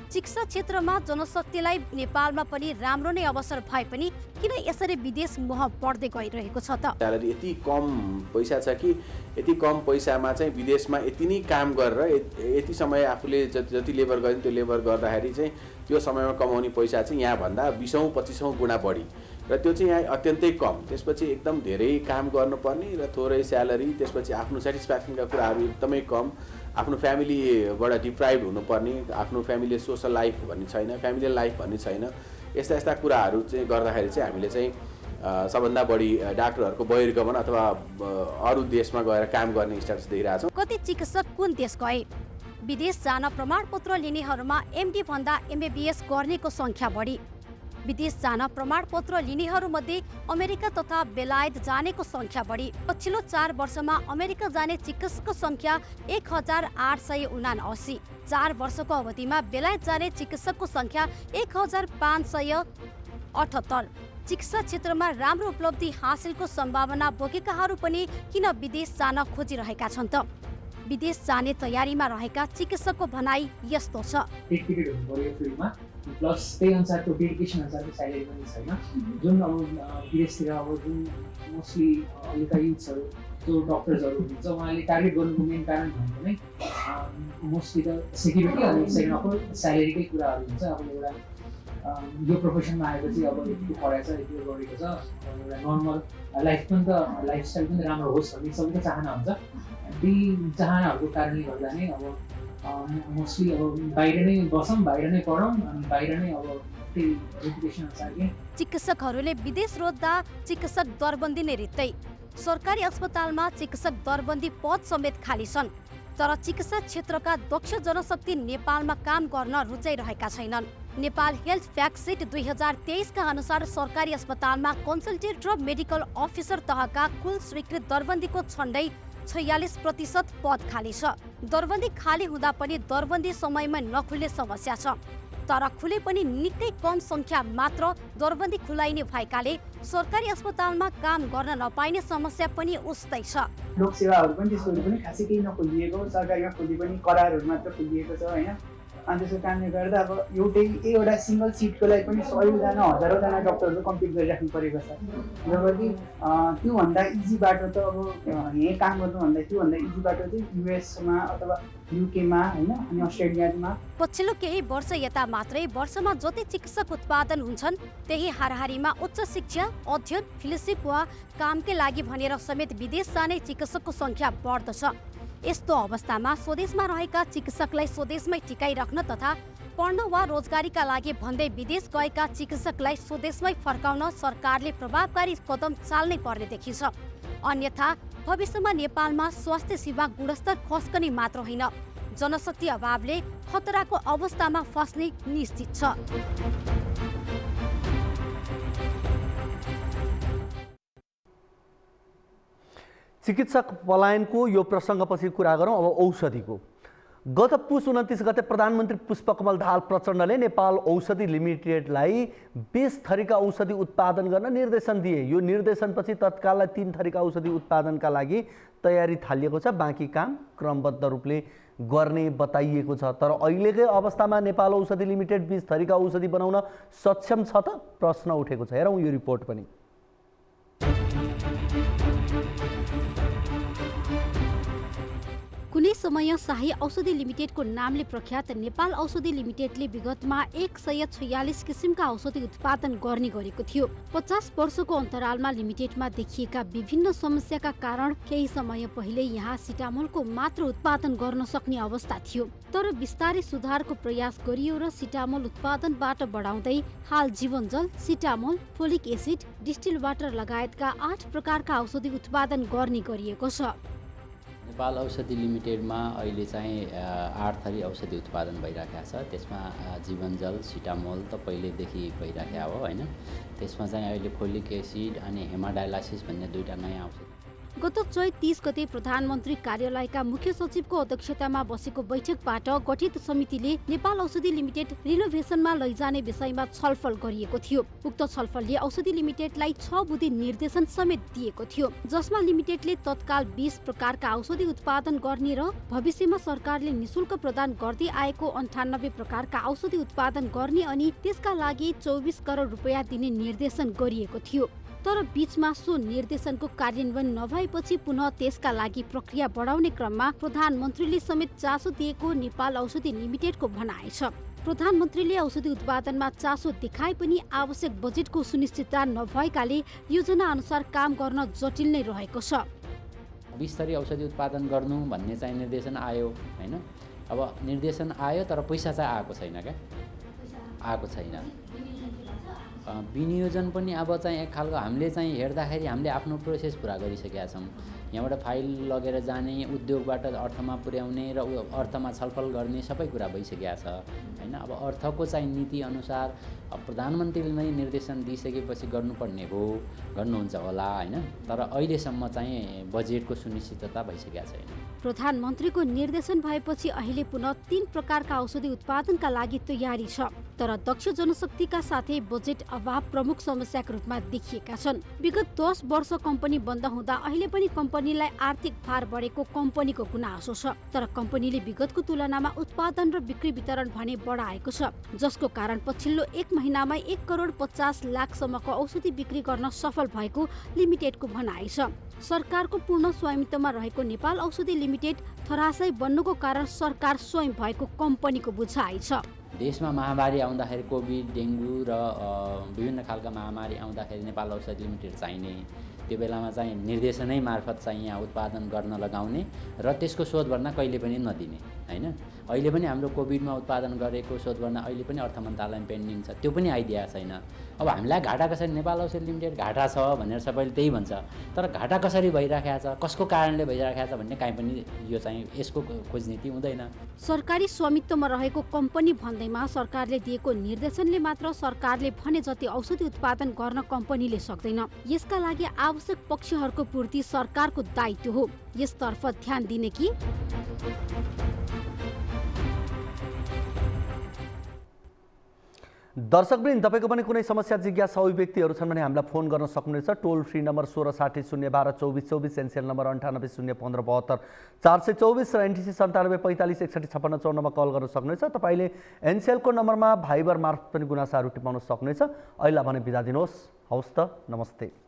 S17: चिकित्सा क्षेत्रमा जनशक्तिलाई नेपालमा पनि राम्रो नै अवसर भए पनि किन यसरी विदेश मोह बढ्दै गइरहेको छ त?
S18: यति कम पैसा छ कि यति कम पैसामा चाहिँ विदेशमा यति नै काम गरेर यति समय आफूले जति लेबर गर्यो त्यो लेबर गर्दाखेरि चाहिँ त्यो समयमा कमाउने पैसा चाहिँ यहाँभन्दा 20-25 गुणा बढी र त्यो चाहिँ यहाँ अत्यन्तै कम। त्यसपछि एकदम धेरै काम गर्नुपर्ने र थोरै स्यालेरी, त्यसपछि आफ्नो सेटिस्फ्याक्सनका कुराहरू एकदमै कम, आफ्नो फ्यामिलीबाट डिप्राइभ हुनुपर्ने, आफ्नो फ्यामिली सोसल लाइफ भन्ने छैन, फ्यामिली लाइफ भन्ने छैन। यस्ता यस्ता कुराहरू चाहिँ गर्दाखेरि चाहिँ हामीले चाहिँ सबभन्दा बढी डाक्टरहरूको बहिर्गमन अथवा अरू देशमा गएर काम गर्ने स्ट्याटस देखिरहेछौँ।
S17: कति चिकित्सक कुन देश गए? विदेश जान प्रमाणपत्र लिनेहरूमा एमडी भन्दा एमबीबीएस गर्नेको संख्या बढी। विदेश जान प्रमाणपत्र लिनेहरूमध्ये अमेरिका तथा बेलायत जानेको संख्या बढी। पछिल्लो 4 वर्षमा अमेरिका जाने चिकित्सकको संख्या 1879। 4 वर्षको अवधिमा बेलायत जाने चिकित्सकको संख्या 1578। चिकित्सा क्षेत्रमा राम्रो उपलब्धि हासिलको सम्भावना बोकेकाहरू पनि किन विदेश जान खोजिरहेका छन् त? विदेश जाने तयारीमा रहेका चिकित्सकको भनाई यस्तो छ।
S19: प्लस त्यही अनुसारको डेडिकेसन अनुसारको स्यालेरी पनि छैन। जुन अब विदेशतिर अब जुन मोस्टली अहिलेका युथ्सहरू जो डक्टर्सहरू हुन्छ उहाँले टार्गेट गर्नुको मेन कारण भनेको नै मोस्टली त सेक्युरिटी अनि सेकेन्ड अफ अल स्यालेरीकै कुराहरू हुन्छ। अब एउटा यो प्रोफेसनमा आएपछि अब यतिको पढाइ छ, यतिको गरेको छ, एउटा नर्मल लाइफ पनि त लाइफस्टाइल पनि राम्रो होस् भन्ने सबैको चाहना हुन्छ। ती चाहनाहरूको कारणले गर्दा नै अब मोस्टली अब बाहिर नै बसौँ, बाहिर नै पढौँ अनि बाहिर नै अब त्यही एजुकेसन अनुसारले
S17: चिकित्सकहरूले विदेश रोज्दा चिकित्सक दरबन्दी नै रित्तै। सरकारी अस्पतालमा चिकित्सक दरबन्दी पद समेत खाली छन्। तर चिकित्सा क्षेत्रका दक्ष जनशक्ति नेपालमा काम गर्न रुचाइरहेका छैनन्। नेपाल हेल्थ फ्याक्ट सिट 2023 का अनुसार सरकारी अस्पतालमा कन्सल्टेन्ट र मेडिकल अफिसर तहका कुल स्वीकृत दरबन्दीको झण्डै 46% पद खाली छ। दरबन्दी खाली हुँदा पनि दरबन्दी समयमा नखुल्ने समस्या छ। तर खुले पनि निकै कम संख्या मात्र दरबन्दी खुलाइने भएकाले सरकारी अस्पतालमा काम गर्न नपाइने समस्या पनि उस्तै छ।
S19: लोक सेवाहरू पनि त्यसको पनि खासै केही नखोलिएको, सरकारीमा खोली पनि करारहरू मात्र खोलिएको छ हैन।
S20: अनि त्यसको कारणले गर्दा अब एउटा सिङ्गल सिटको लागि पनि 100जना हजारौँजना डक्टरहरू कम्पिट गरिराख्नु परेको छ। जबकि त्योभन्दा इजी बाटो त अब यहीँ काम गर्नुभन्दा त्योभन्दा इजी बाटो चाहिँ युएसमा अथवा युकेमा होइन अनि अस्ट्रेलियामा।
S17: पछिल्लो केही वर्ष यता मात्रै वर्षमा जति चिकित्सक उत्पादन हुन्छन् त्यही हाराहारीमा उच्च शिक्षा, अध्ययन, फेलोशिप वा कामकै लागि भनेर समेत विदेश जाने चिकित्सकको संख्या बढ्दछ। यस्तो अवस्थामा स्वदेशमा रहेका चिकित्सकलाई स्वदेशमै टिकाइराख्न तथा पढ्न वा रोजगारीका लागि भन्दै विदेश गएका चिकित्सकलाई स्वदेशमै फर्काउन सरकारले प्रभावकारी कदम चाल्नै पर्ने देखिन्छ। अन्यथा भविष्यमा नेपालमा स्वास्थ्य सेवा गुणस्तर खस्कने मात्र होइन, जनशक्ति अभावले खतराको अवस्थामा फस्ने निश्चित छ।
S1: चिकित्सक पलायनको यो प्रसङ्गपछि कुरा गरौँ अब औषधिको। गत पुस 29 गते प्रधानमन्त्री पुष्पकमल दाहाल प्रचण्डले नेपाल औषधि लिमिटेडलाई 20 थरीका औषधि उत्पादन गर्न निर्देशन दिए। यो निर्देशनपछि तत्काललाई 3 थरीका औषधि उत्पादनका लागि तयारी थालिएको छ। बाँकी काम क्रमबद्ध रूपले गर्ने बताइएको छ। तर अहिलेकै अवस्थामा नेपाल औषधि लिमिटेड 20 थरीका औषधि बनाउन सक्षम छ त? प्रश्न उठेको छ। हेरौँ यो रिपोर्ट पनि।
S17: कुनै समय शाही औषधि लिमिटेडको नामले प्रख्यात नेपाल औषधि लिमिटेडले विगतमा 146 किसिमका औषधि उत्पादन गर्ने गरेको थियो। 50 वर्षको अन्तरालमा लिमिटेडमा देखिएका विभिन्न समस्याका कारण केही समय पहिले यहाँ सिटामोलको मात्र उत्पादन गर्न सक्ने अवस्था थियो। तर बिस्तारै सुधारको प्रयास गरियो र सिटामोल उत्पादनबाट बढाउँदै हाल जीवनजल, सिटामोल, फोलिक एसिड, डिस्टिल वाटर लगायतका 8 प्रकारका औषधि उत्पादन गर्ने गरिएको छ।
S21: नेपाल औषधि लिमिटेडमा अहिले चाहिँ 8 थरी औषधि उत्पादन भइरहेको छ। त्यसमा जीवनजल, सिटामोल त पहिलेदेखि भइरहेको हो होइन। त्यसमा चाहिँ अहिले फोलिक एसिड अनि हेमाडायलासिस भन्ने 2टा नयाँ औषधि।
S17: गत चैत 30 गते प्रधानमन्त्री कार्यालयका मुख्य सचिवको अध्यक्षतामा बसेको बैठकबाट गठित समितिले नेपाल औषधि लिमिटेड रिनोभेसनमा लैजाने विषयमा छलफल गरिएको थियो। उक्त छलफलले औषधि लिमिटेडलाई 6 बुँदे निर्देशन समेत दिएको थियो, जसमा लिमिटेडले तत्काल 20 प्रकारका औषधि उत्पादन गर्ने र भविष्यमा सरकारले निशुल्क प्रदान गर्दै आएको 98 प्रकारका औषधि उत्पादन गर्ने अनि त्यसका लागि 24 करोड रुपैयाँ दिने निर्देशन गरिएको थियो। तर बीचमा सो निर्देशनको कार्यान्वयन नभएपछि पुनः त्यसका लागि प्रक्रिया बढाउने क्रममा प्रधानमन्त्रीले समेत चासो दिएको नेपाल औषधि लिमिटेडको भनाइ छ। प्रधानमन्त्रीले औषधि उत्पादनमा चासो देखाए पनि आवश्यक बजेटको सुनिश्चितता नभएकाले योजना अनुसार काम गर्न जटिल नै रहेको छ।
S21: 20 थरी औषधि उत्पादन गर्नु भन्ने चाहिँ निर्देशन आयो होइन। अब निर्देशन आयो तर पैसा चाहिँ आएको छैन क्या, आएको छैन। विनियोजन पनि अब चाहिँ एक खालको हामीले चाहिँ हेर्दाखेरि हामीले आफ्नो प्रोसेस पुरा गरिसकेका छौँ। यहाँबाट फाइल लगेर जाने, उद्योगबाट अर्थमा पुर्याउने र अर्थमा छलफल गर्ने सबै कुरा भइसकेका छ होइन। अब अर्थको चाहिँ नीति अनुसार प्रधानमन्त्रीले नै निर्देशन दिइसकेपछि गर्नुपर्ने हो, गर्नुहुन्छ होला होइन। तर अहिलेसम्म चाहिँ बजेटको सुनिश्चितता भइसकेका छैन।
S17: प्रधानमन्त्रीको निर्देशन भएपछि अहिले पुनः 3 प्रकारका औषधि उत्पादनका लागि तयारी छ। तर दक्ष जनशक्तिका साथै बजेट अभाव प्रमुख समस्याका रूपमा देखिएका छन्। विगत 10 वर्ष कम्पनी बन्द हुँदा अहिले पनि कम्पनीलाई आर्थिक भार बढेको कम्पनीको गुनासो छ। तर कम्पनीले विगतको तुलनामा उत्पादन र बिक्री वितरण भने बढाएको छ, जसको कारण पछिल्लो 1 महिनामै 1 करोड 50 लाख सम्मको औषधि बिक्री गर्न सफल भएको लिमिटेडको भनाइ छ। सरकारको पूर्ण स्वामित्वमा रहेको नेपाल औषधि लिमिटेड धराशयी बन्नुको कारण सरकार स्वयं भएको कम्पनीको बुझाइ छ।
S21: देशमा महामारी आउँदाखेरि कोभिड, डेङ्गु र विभिन्न खालका महामारी आउँदाखेरि नेपाल औषधि लिमिटेड चाहिने, त्यो बेलामा चाहिँ निर्देशनै मार्फत चाहिँ यहाँ उत्पादन गर्न लगाउने र त्यसको शोध भर्ना कहिले पनि नदिने होइन। अहिले पनि हाम्रो कोभिडमा उत्पादन गरेको शोध भर्ना अहिले पनि अर्थ मन्त्रालयमा पेन्डिङ छ, त्यो पनि आइदिएको छैन। अब हामीलाई घाटा कसरी, नेपाल औषधि लिमिटेड घाटा छ भनेर सबैले त्यही भन्छ, तर घाटा कसरी भइराखेको छ, कसको कारणले भइराखेको छ भन्ने काहीँ पनि यो चाहिँ यसको खोजनीति हुँदैन।
S17: सरकारी स्वामित्वमा रहेको कम्पनी भन्दैमा सरकारले दिएको निर्देशनले मात्र सरकारले भने जति औषधि उत्पादन गर्न कम्पनीले सक्दैन। यसका लागि आवश्यक पक्षहरूको पूर्ति सरकारको दायित्व हो। यसतर्फ ध्यान दिने कि
S1: दर्शकवृन्द, तपाईँको पनि कुनै समस्या जिज्ञासा अभिव्यक्तिहरू छन् भने हामीलाई फोन गर्न सक्नुहुनेछ। टोल फ्री नम्बर 1660 012 24 24, एनसेल नम्बर 98 015 72 424 र एनटिसी 97 45 61 56 54 मा कल गर्न सक्नुहुनेछ। तपाईँले एनसेलको नम्बरमा भाइबर मार्फत पनि गुनासाहरू टिपाउन सक्नुहुनेछ। अहिले भने बिदा दिनुहोस्। हवस् त, नमस्ते।